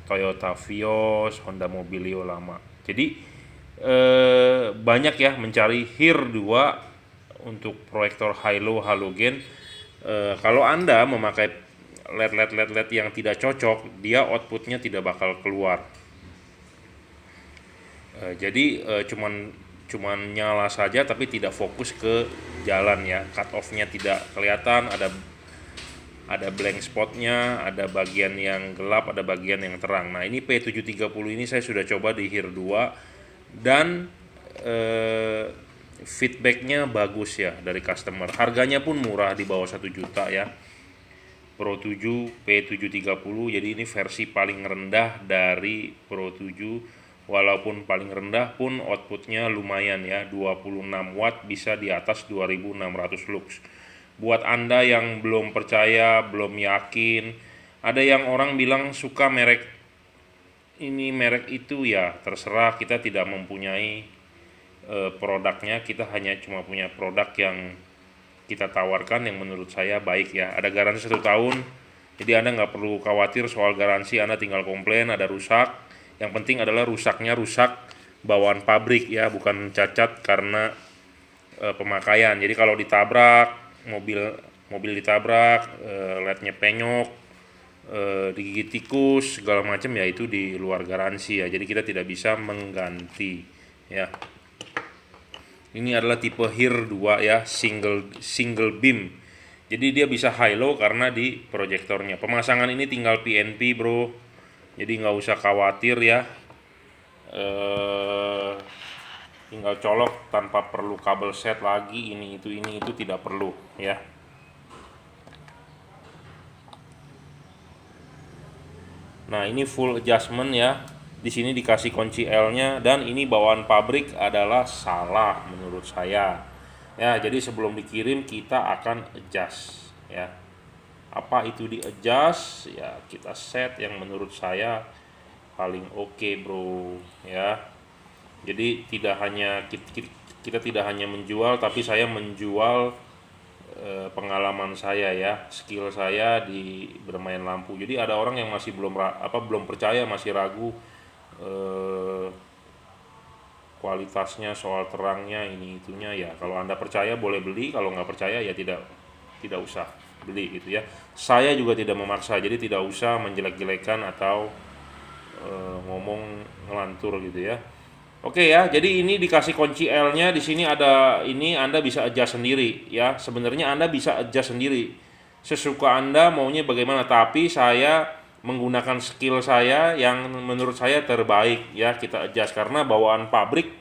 Toyota Vios, Honda Mobilio lama. Jadi banyak ya mencari HIR 2 untuk proyektor high-low halogen. Kalau Anda memakai LED yang tidak cocok, dia outputnya tidak bakal keluar. Jadi cuman nyala saja tapi tidak fokus ke jalan ya. Cut off-nya tidak kelihatan, ada blank spotnya, ada bagian yang gelap, ada bagian yang terang. Nah, ini P730 ini saya sudah coba di HIR 2 dan feedbacknya bagus ya dari customer. Harganya pun murah, di bawah 1 juta ya. Pro 7 P730, jadi ini versi paling rendah dari Pro 7. Walaupun paling rendah pun outputnya lumayan ya, 26 watt, bisa di atas 2600 lux. Buat Anda yang belum percaya, belum yakin, ada yang orang bilang suka merek ini merek itu, ya terserah. Kita tidak mempunyai produknya, kita hanya cuma punya produk yang kita tawarkan yang menurut saya baik ya. Ada garansi 1 tahun, jadi Anda nggak perlu khawatir soal garansi. Anda tinggal komplain ada rusak. Yang penting adalah rusaknya rusak bawaan pabrik ya, bukan cacat karena pemakaian. Jadi kalau ditabrak, mobil ditabrak, LED-nya penyok, digigit tikus segala macam ya, itu di luar garansi ya. Jadi kita tidak bisa mengganti ya. Ini adalah tipe HIR 2 ya, single beam. Jadi dia bisa high low karena di proyektornya. Pemasangan ini tinggal PNP bro. Jadi nggak usah khawatir ya, tinggal colok tanpa perlu kabel set lagi, ini itu tidak perlu ya. Nah, ini full adjustment ya. Di sini dikasih kunci L-nya, dan ini bawaan pabrik adalah salah menurut saya. Ya, jadi sebelum dikirim kita akan adjust ya. Apa itu di adjust ya, kita set yang menurut saya paling oke bro ya. Jadi tidak hanya kita tidak hanya menjual, tapi saya menjual pengalaman saya ya, skill saya di bermain lampu. Jadi ada orang yang masih belum percaya, masih ragu kualitasnya, soal terangnya, ini itunya ya. Kalau Anda percaya boleh beli, kalau nggak percaya ya tidak usah beli gitu ya. Saya juga tidak memaksa, jadi tidak usah menjelek-jelekan atau ngomong ngelantur gitu ya. Oke ya, jadi ini dikasih kunci L-nya, di sini ada ini, Anda bisa adjust sendiri ya. Sebenarnya Anda bisa adjust sendiri. sesuka Anda maunya bagaimana, tapi saya menggunakan skill saya yang menurut saya terbaik ya, kita adjust karena bawaan pabrik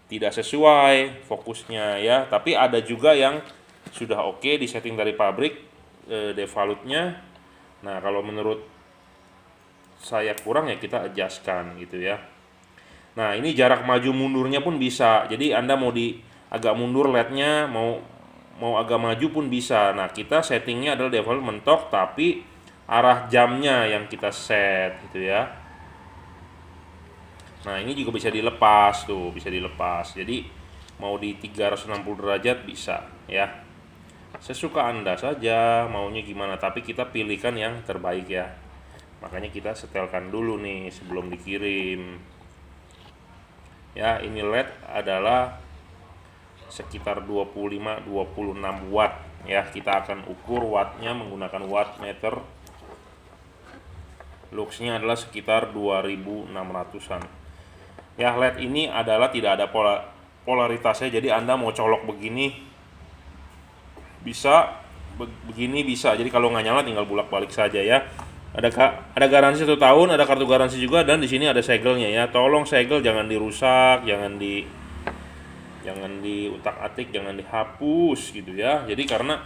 tidak sesuai fokusnya ya. Tapi ada juga yang sudah oke di setting dari pabrik devalutnya. Nah, kalau menurut saya kurang ya kita adjustkan gitu ya. Nah, ini jarak maju mundurnya pun bisa. Jadi Anda mau di agak mundur LED-nya, mau agak maju pun bisa. Nah, kita settingnya adalah default mentok, tapi arah jamnya yang kita set gitu ya. Nah, ini juga bisa dilepas tuh, bisa dilepas. Jadi mau di 360 derajat bisa ya. Sesuka Anda saja maunya gimana, tapi kita pilihkan yang terbaik ya. Makanya kita setelkan dulu nih sebelum dikirim. Ya, ini LED adalah sekitar 25-26 watt ya. Kita akan ukur wattnya menggunakan wattmeter. Luxnya adalah sekitar 2600-an ya. LED ini adalah tidak ada polaritasnya, jadi Anda mau colok begini bisa, begini bisa. Jadi kalau nggak nyala tinggal bolak-balik saja ya. Ada garansi 1 tahun, ada kartu garansi juga, dan di sini ada segelnya ya. Tolong segel jangan dirusak, jangan diutak-atik, jangan dihapus gitu ya. Jadi karena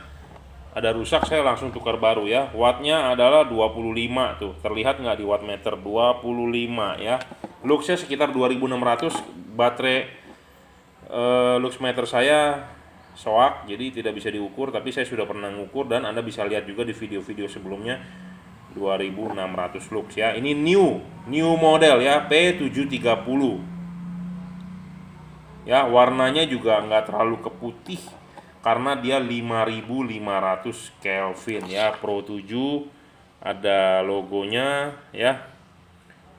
ada rusak saya langsung tukar baru ya. Wattnya adalah 25 tuh, terlihat nggak di wattmeter 25 ya. Luxnya sekitar 2600. Baterai Luxmeter saya soak, jadi tidak bisa diukur, tapi saya sudah pernah mengukur dan Anda bisa lihat juga di video-video sebelumnya. 2600 lux ya. Ini new model ya, P730 ya. Warnanya juga nggak terlalu keputih karena dia 5500 Kelvin ya. Pro 7 ada logonya ya.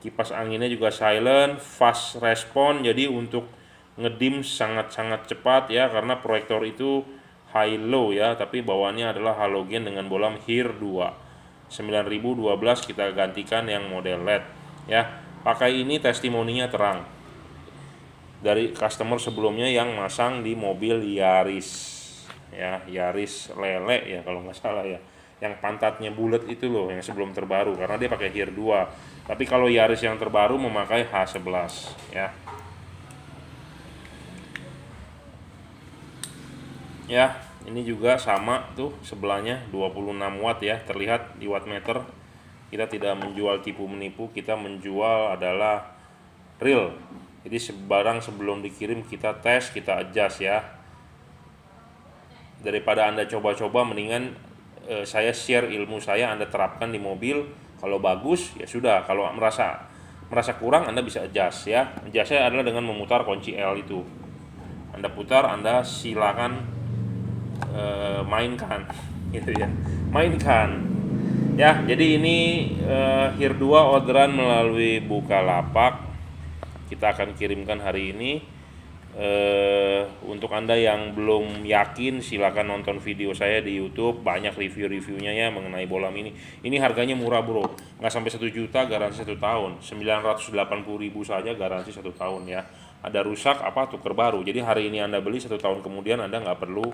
Kipas anginnya juga silent, fast respon, jadi untuk ngedim sangat-sangat cepat ya, karena proyektor itu high low ya, tapi bawaannya adalah halogen dengan bohlam HIR 2 9012. Kita gantikan yang model LED ya. Pakai ini testimoninya terang dari customer sebelumnya yang masang di mobil Yaris ya, Yaris lele ya kalau nggak salah ya, yang pantatnya bulat itu loh, yang sebelum terbaru, karena dia pakai HIR 2. Tapi kalau Yaris yang terbaru memakai H11 ya. Ya, ini juga sama tuh sebelahnya 26 watt ya, terlihat di wattmeter. Kita tidak menjual tipu menipu, kita menjual adalah real. Jadi barang sebelum dikirim kita tes, kita adjust ya. Daripada Anda coba-coba, mendingan saya share ilmu saya, Anda terapkan di mobil. Kalau bagus ya sudah, kalau merasa kurang Anda bisa adjust ya. Adjustnya adalah dengan memutar kunci L itu. Anda putar, Anda silakan mainkan gitu ya, mainkan ya. Jadi ini HIR 2 orderan melalui Bukalapak, kita akan kirimkan hari ini. Untuk Anda yang belum yakin, silakan nonton video saya di YouTube, banyak review-reviewnya ya mengenai bohlam ini. Ini harganya murah bro, nggak sampai 1 juta, garansi 1 tahun, 980.000 saja garansi 1 tahun ya. Ada rusak apa, tuker baru. Jadi hari ini Anda beli, 1 tahun kemudian Anda nggak perlu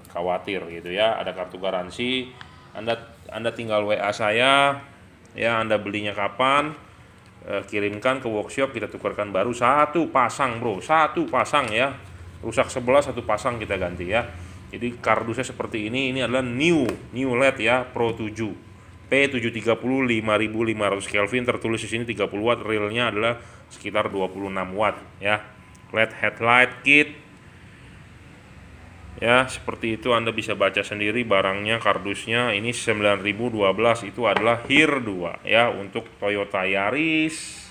khawatir gitu ya. Ada kartu garansi. Anda tinggal WA saya ya, Anda belinya kapan, kirimkan ke workshop, kita tukarkan baru 1 pasang bro, 1 pasang ya. Rusak 11, 1 pasang kita ganti ya. Jadi kardusnya seperti ini adalah new LED ya, Pro 7 P730 5500 Kelvin, tertulis di sini 30 watt, realnya adalah sekitar 26 watt ya. LED headlight kit ya, seperti itu. Anda bisa baca sendiri barangnya, kardusnya. Ini 9012, itu adalah HIR 2 ya, untuk Toyota Yaris,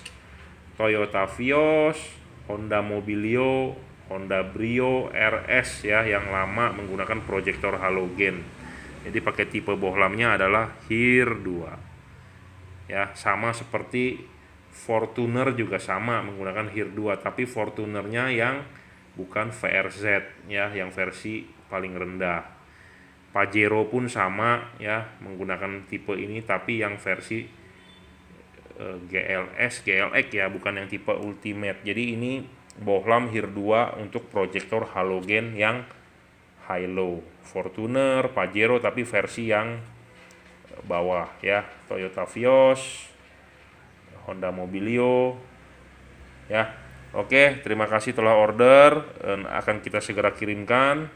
Toyota Vios, Honda Mobilio, Honda Brio RS ya, yang lama menggunakan proyektor halogen. Jadi pakai tipe bohlamnya adalah HIR 2 ya, sama seperti Fortuner juga sama menggunakan HIR 2, tapi Fortunernya yang bukan VRZ ya, yang versi paling rendah. Pajero pun sama ya, menggunakan tipe ini, tapi yang versi GLS, GLX ya, bukan yang tipe Ultimate. Jadi ini bohlam HIR 2 untuk proyektor halogen yang high low. Fortuner, Pajero tapi versi yang bawah ya, Toyota Vios, Honda Mobilio ya. Oke, terima kasih telah order, akan kita segera kirimkan.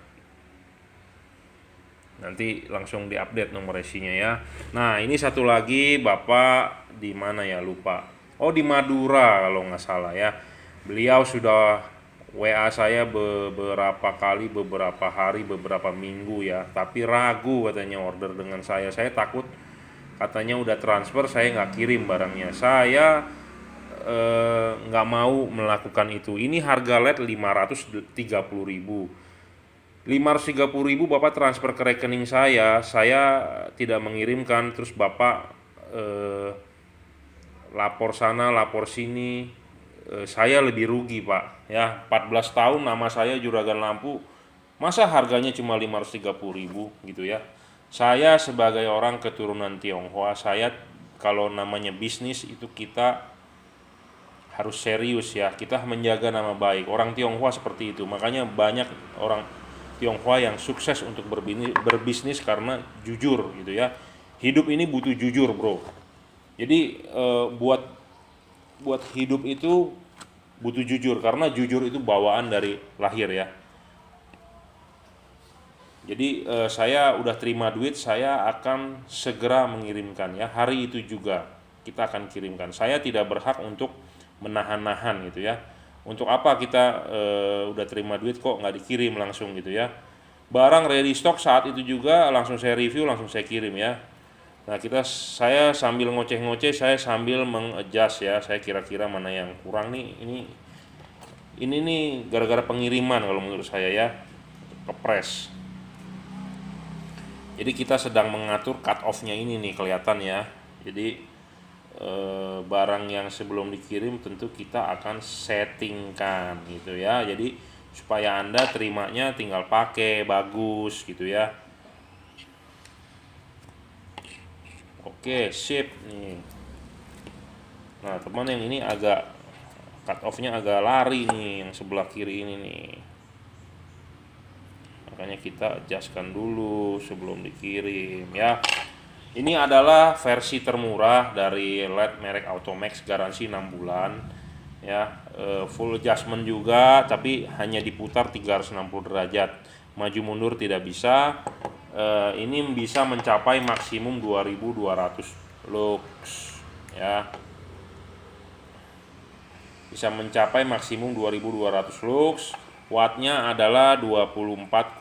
Nanti langsung diupdate nomor resinya ya. Nah, ini satu lagi Bapak di mana ya, lupa. Oh, di Madura kalau nggak salah ya. Beliau sudah WA saya beberapa kali, beberapa hari, beberapa minggu ya. Tapi ragu katanya order dengan saya. Saya takut katanya udah transfer, saya nggak kirim barangnya. Saya nggak mau melakukan itu. Ini harga LED 530.000. 530.000 Bapak transfer ke rekening saya tidak mengirimkan, terus Bapak lapor sana, lapor sini, saya lebih rugi Pak ya. 14 tahun nama saya Juragan Lampu, masa harganya cuma 530.000 gitu ya. Saya sebagai orang keturunan Tionghoa, saya kalau namanya bisnis itu kita harus serius ya, kita menjaga nama baik. Orang Tionghoa seperti itu, makanya banyak orang Tionghoa yang sukses untuk berbisnis karena jujur gitu ya. Hidup ini butuh jujur bro. Jadi buat hidup itu butuh jujur, karena jujur itu bawaan dari lahir ya. Jadi saya udah terima duit, saya akan segera mengirimkan ya. Hari itu juga kita akan kirimkan. Saya tidak berhak untuk menahan-nahan gitu ya. Untuk apa kita udah terima duit kok nggak dikirim langsung gitu ya. Barang ready stock saat itu juga langsung saya review, langsung saya kirim ya. Nah saya sambil ngoceh-ngoceh, saya sambil mengadjust ya. Saya kira-kira mana yang kurang nih. Ini nih gara-gara pengiriman kalau menurut saya ya, kepres. Jadi kita sedang mengatur cut off-nya ini nih, kelihatan ya. Jadi barang yang sebelum dikirim tentu kita akan settingkan gitu ya. Jadi supaya Anda terimanya tinggal pakai bagus gitu ya. Oke, sip nih. Nah, teman yang ini agak cut off-nya agak lari nih, yang sebelah kiri ini nih. Makanya kita adjustkan dulu sebelum dikirim ya. Ini adalah versi termurah dari LED merek Automax, garansi 6 bulan ya. Full adjustment juga, tapi hanya diputar 360 derajat. Maju mundur tidak bisa. Ini bisa mencapai maksimum 2200 lux ya. Bisa mencapai maksimum 2200 lux. Wattnya adalah 24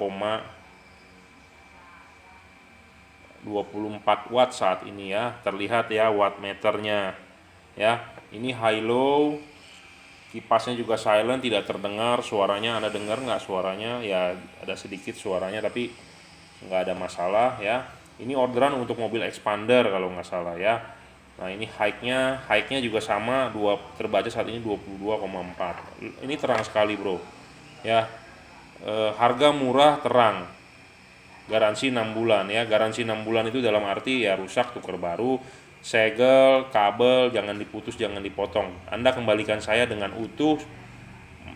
watt saat ini ya. Terlihat ya watt meternya ya. Ini high low, kipasnya juga silent, tidak terdengar suaranya. Anda dengar nggak suaranya? Ya ada sedikit suaranya tapi nggak ada masalah ya. Ini orderan untuk mobil expander kalau nggak salah ya. Nah ini high-nya juga sama, terbaca saat ini 22,4. Ini terang sekali bro ya. Harga murah, terang, garansi 6 bulan ya. Garansi 6 bulan itu dalam arti ya rusak tuker baru, segel, kabel jangan diputus, jangan dipotong. Anda kembalikan saya dengan utuh,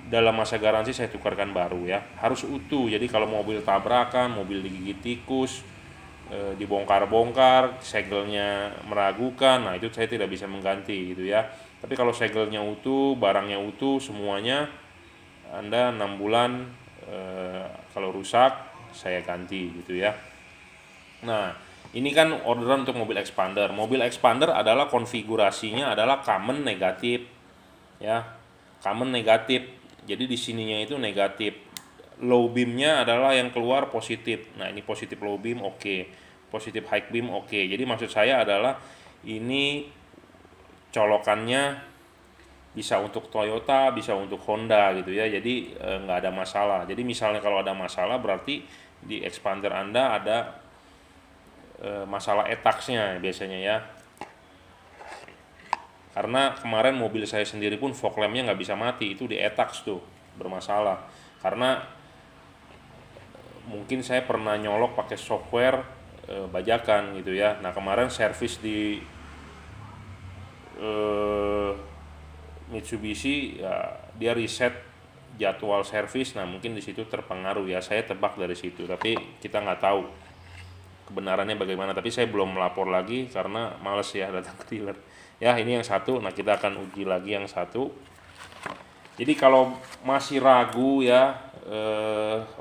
dalam masa garansi saya tukarkan baru ya. Harus utuh. Jadi kalau mobil tabrakan, mobil digigit tikus, dibongkar-bongkar, segelnya meragukan, nah itu saya tidak bisa mengganti gitu ya. Tapi kalau segelnya utuh, barangnya utuh semuanya, Anda 6 bulan kalau rusak saya ganti gitu ya. Nah ini kan orderan untuk mobil expander. Mobil expander adalah konfigurasinya adalah common negatif ya, common negatif. Jadi di sininya itu negatif. Low beamnya adalah yang keluar positif. Nah ini positif low beam, oke. Positif high beam, oke. Jadi maksud saya adalah ini colokannya bisa untuk Toyota, bisa untuk Honda gitu ya. Jadi nggak ada masalah. Jadi misalnya kalau ada masalah berarti di expander Anda ada masalah etaksnya biasanya ya. Karena kemarin mobil saya sendiri pun fog lampnya nggak bisa mati, itu di etaks tuh bermasalah. Karena mungkin saya pernah nyolok pakai software bajakan gitu ya. Nah kemarin servis di Mitsubishi ya, dia reset jadwal servis, nah mungkin di situ terpengaruh ya, saya tebak dari situ, tapi kita nggak tahu kebenarannya bagaimana. Tapi saya belum melapor lagi karena males ya datang ke dealer. Ya ini yang satu, nah kita akan uji lagi yang satu. Jadi kalau masih ragu ya,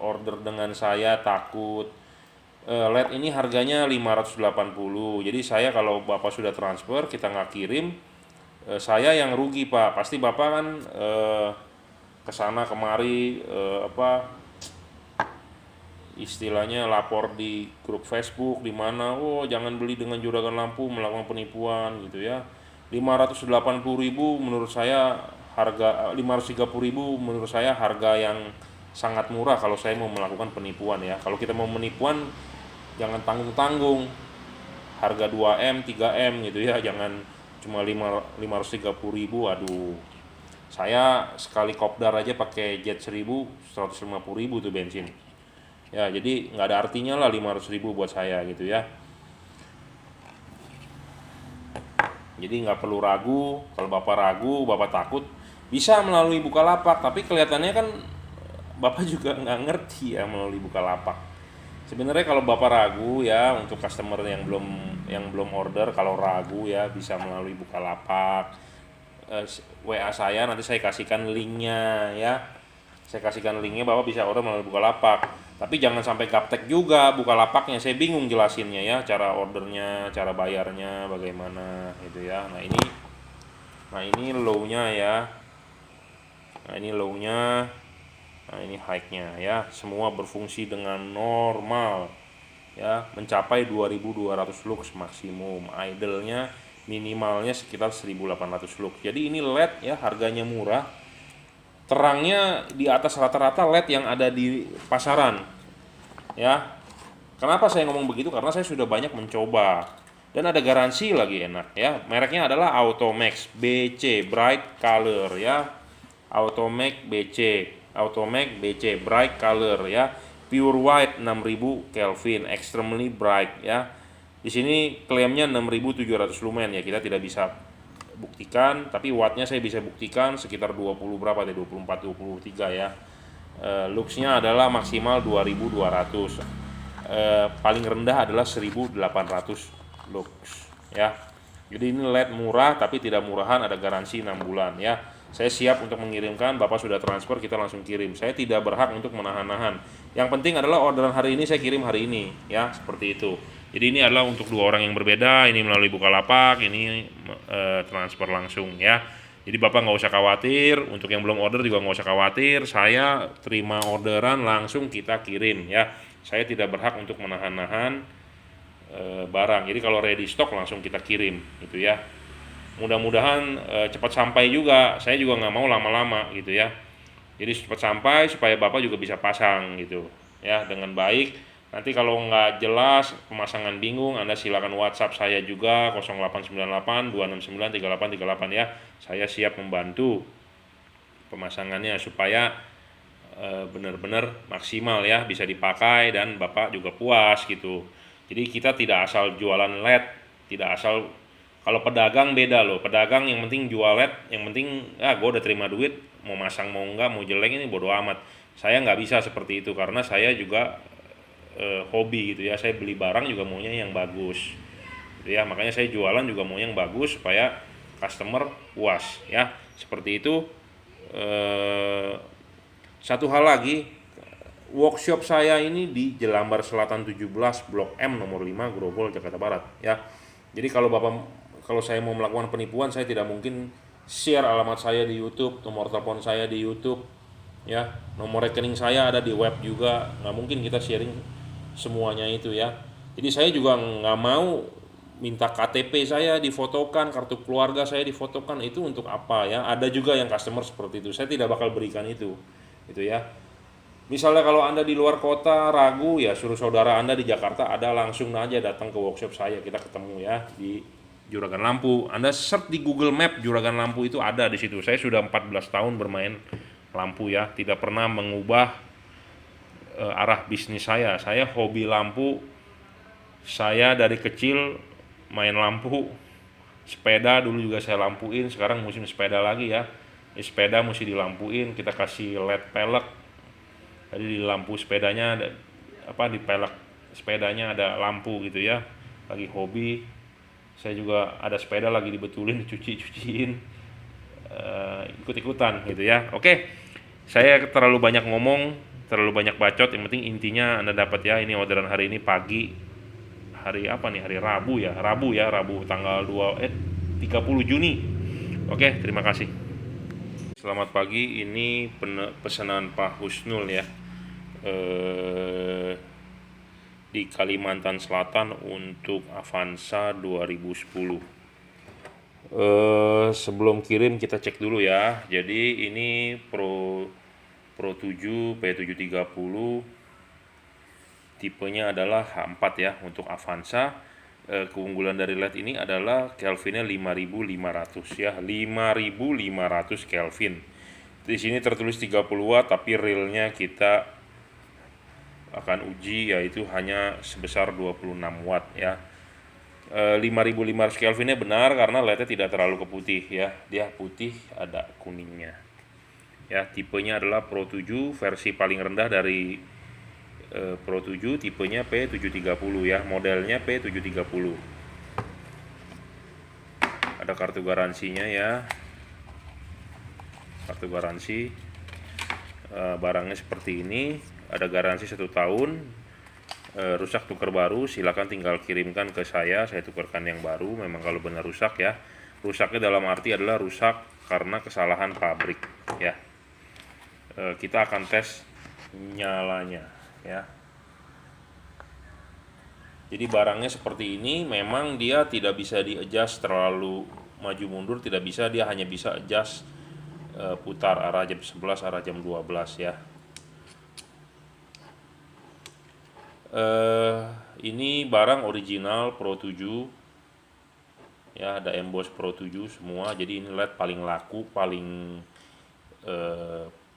order dengan saya, takut, LED ini harganya 580. Jadi saya kalau Bapak sudah transfer, kita nggak kirim, saya yang rugi Pak. Pasti Bapak kan kesana kemari, istilahnya lapor di grup Facebook di mana, oh jangan beli dengan Juragan Lampu, melakukan penipuan gitu ya. 580.000 menurut saya harga, 530.000 menurut saya harga yang sangat murah kalau saya mau melakukan penipuan ya. Kalau kita mau menipuan jangan tanggung-tanggung, harga 2M 3M gitu ya, jangan cuma 530.000. Aduh, saya sekali kopdar aja pakai jet 1000 150.000 tuh bensin ya, jadi nggak ada artinya lah 500.000 buat saya gitu ya. Jadi nggak perlu ragu. Kalau Bapak ragu, Bapak takut, bisa melalui Bukalapak, tapi kelihatannya kan Bapak juga nggak ngerti ya melalui Bukalapak. Sebenarnya kalau Bapak ragu ya, untuk customer yang belum order, kalau ragu ya bisa melalui Bukalapak. WA saya nanti saya kasihkan linknya ya. Saya kasihkan linknya, Bapak bisa order melalui Bukalapak. Tapi jangan sampai gaptek juga Bukalapaknya, saya bingung jelasinnya ya, cara ordernya, cara bayarnya bagaimana gitu ya. Nah ini low-nya ya. Nah ini low-nya. Nah ini high-nya ya. Semua berfungsi dengan normal ya, mencapai 2200 lux maksimum. Idle-nya minimalnya sekitar 1800 lux. Jadi ini LED ya, harganya murah. Terangnya di atas rata-rata LED yang ada di pasaran ya. Kenapa saya ngomong begitu? Karena saya sudah banyak mencoba dan ada garansi lagi, enak ya. Mereknya adalah Automax BC Bright Color ya. Automax BC Bright Color ya. Pure white 6000 Kelvin, extremely bright ya. Di sini klaimnya 6700 lumen ya, kita tidak bisa buktikan, tapi wattnya saya bisa buktikan sekitar 20 berapa deh, 24 23 ya. Luxnya adalah maksimal 2200, paling rendah adalah 1800 lux ya. Jadi ini LED murah tapi tidak murahan, ada garansi 6 bulan ya. Saya siap untuk mengirimkan, Bapak sudah transfer kita langsung kirim. Saya tidak berhak untuk menahan-nahan. Yang penting adalah orderan hari ini saya kirim hari ini ya, seperti itu. Jadi ini adalah untuk dua orang yang berbeda, ini melalui Bukalapak, ini transfer langsung ya. Jadi Bapak nggak usah khawatir, untuk yang belum order juga nggak usah khawatir, saya terima orderan langsung kita kirim ya. Saya tidak berhak untuk menahan-nahan barang. Jadi kalau ready stock langsung kita kirim gitu ya. Mudah-mudahan cepat sampai juga, saya juga nggak mau lama-lama gitu ya. Jadi cepat sampai supaya Bapak juga bisa pasang gitu ya dengan baik. Nanti kalau nggak jelas, pemasangan bingung, Anda silakan WhatsApp saya juga 0898 269 3838 ya. Saya siap membantu pemasangannya supaya benar-benar maksimal ya, bisa dipakai dan Bapak juga puas gitu. Jadi kita tidak asal jualan LED, tidak asal. Kalau pedagang beda loh, pedagang yang penting jual LED, yang penting gue udah terima duit, mau masang mau enggak, mau jelek ini bodo amat. Saya nggak bisa seperti itu karena saya juga hobi gitu ya, saya beli barang juga maunya yang bagus gitu ya, makanya saya jualan juga mau yang bagus supaya customer puas ya, seperti itu. Satu hal lagi, workshop saya ini di Jelambar Selatan 17 Blok M nomor 5 Grogol Jakarta Barat ya. Jadi kalau saya mau melakukan penipuan, saya tidak mungkin share alamat saya di YouTube, nomor telepon saya di YouTube ya, nomor rekening saya ada di web juga, nggak mungkin kita sharing semuanya itu ya. Jadi saya juga nggak mau minta KTP saya difotokan, kartu keluarga saya difotokan, itu untuk apa ya. Ada juga yang customer seperti itu, saya tidak bakal berikan itu gitu ya. Misalnya kalau Anda di luar kota ragu ya, suruh saudara Anda di Jakarta ada, langsung aja datang ke workshop saya, kita ketemu ya di Juragan Lampu. Anda search di Google Map Juragan Lampu, itu ada di situ. Saya sudah 14 tahun bermain lampu ya, tidak pernah mengubah arah bisnis saya. Saya hobi lampu. Saya dari kecil main lampu. Sepeda dulu juga saya lampuin, sekarang musim sepeda lagi ya. Ini sepeda mesti dilampuin, kita kasih LED pelek. Tadi di lampu sepedanya ada di pelek sepedanya ada lampu gitu ya. Lagi hobi. Saya juga ada sepeda lagi dibetulin, dicuciin, ikut-ikutan gitu ya. Oke, saya terlalu banyak ngomong, terlalu banyak bacot. Yang penting intinya Anda dapat ya. Ini orderan hari ini pagi, hari apa nih, hari Rabu ya, Rabu tanggal 30 Juni. Oke, terima kasih. Selamat pagi, ini pesanan Pak Husnul ya, di Kalimantan Selatan untuk Avanza 2010. Sebelum kirim kita cek dulu ya. Jadi ini Pro 7 P730, tipenya adalah H4 ya untuk Avanza. Keunggulan dari LED ini adalah Kelvinnya 5500 ya, 5500 Kelvin. Di sini tertulis 30 watt, tapi realnya kita akan uji yaitu hanya sebesar 26 watt ya. 5500 Kelvinnya benar karena LED-nya tidak terlalu keputih ya, dia putih ada kuningnya ya. Tipenya adalah Pro 7, versi paling rendah dari Pro 7, tipenya P730 ya, modelnya P730. Ada kartu garansinya ya, kartu garansi. Barangnya seperti ini, ada garansi 1 tahun. Rusak tukar baru, silakan tinggal kirimkan ke saya tukarkan yang baru. Memang kalau benar rusak ya, rusaknya dalam arti adalah rusak karena kesalahan pabrik ya. Kita akan tes nyalanya ya. Jadi barangnya seperti ini, memang dia tidak bisa di adjust terlalu maju mundur, tidak bisa, dia hanya bisa adjust putar arah jam 11, arah jam 12 ya. Ini barang original Pro 7 ya, ada emboss Pro 7 semua. Jadi ini LED paling laku, paling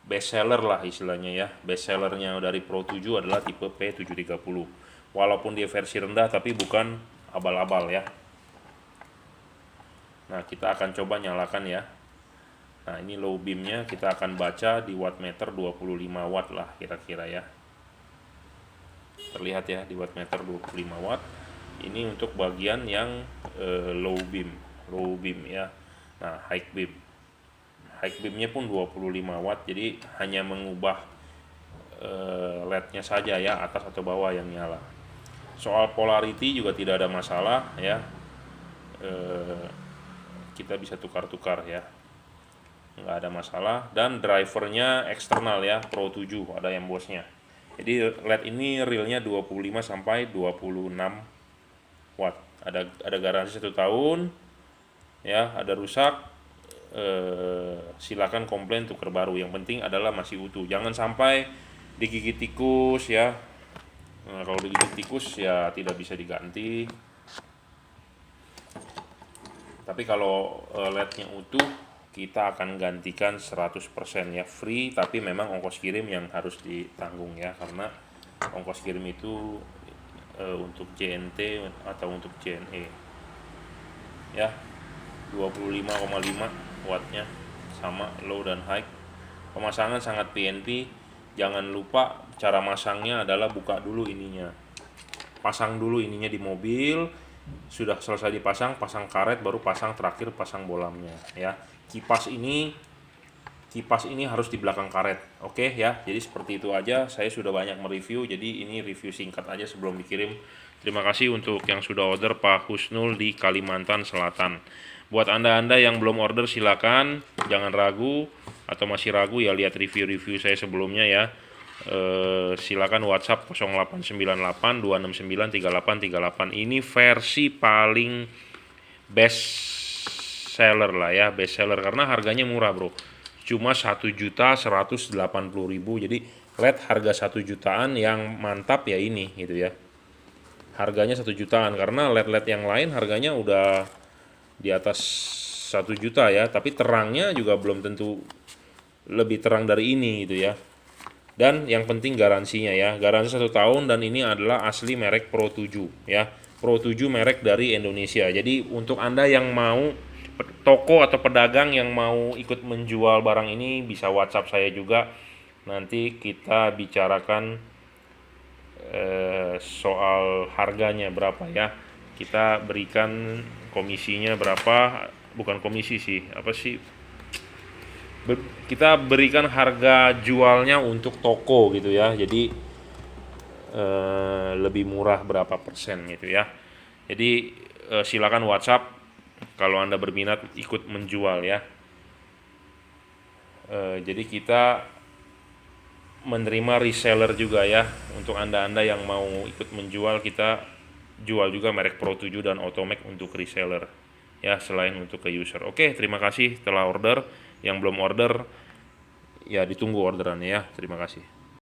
best seller lah istilahnya ya. Best sellernya dari Pro 7 adalah tipe P730. Walaupun dia versi rendah tapi bukan abal-abal ya. Nah, kita akan coba nyalakan ya. Nah, ini low beamnya kita akan baca di wattmeter 25 watt lah kira-kira ya. Terlihat ya di wattmeter 25 watt. Ini untuk bagian yang low beam ya. Nah, high beamnya pun 25 watt, jadi hanya mengubah LED-nya saja ya, atas atau bawah yang nyala. Soal polarity juga tidak ada masalah ya. Kita bisa tukar-tukar ya, nggak ada masalah. Dan drivernya eksternal ya, Pro 7 ada embossnya. Jadi LED ini realnya 25 sampai 26 watt. Ada garansi 1 tahun ya. Ada rusak, silakan komplain tukar baru. Yang penting adalah masih utuh, jangan sampai digigit tikus ya. Nah, kalau digigit tikus ya tidak bisa diganti. Tapi kalau LED-nya utuh kita akan gantikan 100% ya, free, tapi memang ongkos kirim yang harus ditanggung ya, karena ongkos kirim itu untuk JNT atau untuk JNE ya. 25,5 wattnya, sama low dan high. Pemasangan sangat PNP. Jangan lupa cara masangnya adalah buka dulu ininya, pasang dulu ininya di mobil. Sudah selesai dipasang, pasang karet, baru pasang terakhir, pasang bolamnya ya. Kipas ini harus di belakang karet. Oke ya. Jadi seperti itu aja. Saya sudah banyak mereview, jadi ini review singkat aja sebelum dikirim. Terima kasih untuk yang sudah order, Pak Husnul di Kalimantan Selatan. Buat anda yang belum order, silakan, jangan ragu, atau masih ragu ya, lihat review-review saya sebelumnya ya. Silakan WhatsApp 0898 269 3838. Ini versi paling best seller lah ya, best seller karena harganya murah bro, cuma 1.180.000. Jadi LED harga 1 jutaan yang mantap ya ini gitu ya, harganya 1 jutaan, karena LED yang lain harganya udah di atas 1 juta ya, tapi terangnya juga belum tentu lebih terang dari ini gitu ya. Dan yang penting garansinya ya, garansi 1 tahun, dan ini adalah asli merek Pro 7 ya, Pro 7 merek dari Indonesia. Jadi untuk anda yang mau toko atau pedagang yang mau ikut menjual barang ini bisa WhatsApp saya juga. Nanti kita bicarakan soal harganya berapa ya. Kita berikan komisinya berapa, bukan komisi sih, apa sih? Kita berikan harga jualnya untuk toko gitu ya. Jadi lebih murah berapa persen gitu ya. Jadi silakan WhatsApp kalau Anda berminat ikut menjual ya. Jadi kita menerima reseller juga ya. Untuk Anda-Anda yang mau ikut menjual, kita jual juga merek Pro7 dan Automac untuk reseller ya, selain untuk ke user. Oke, terima kasih telah order. Yang belum order ya ditunggu orderannya ya. Terima kasih.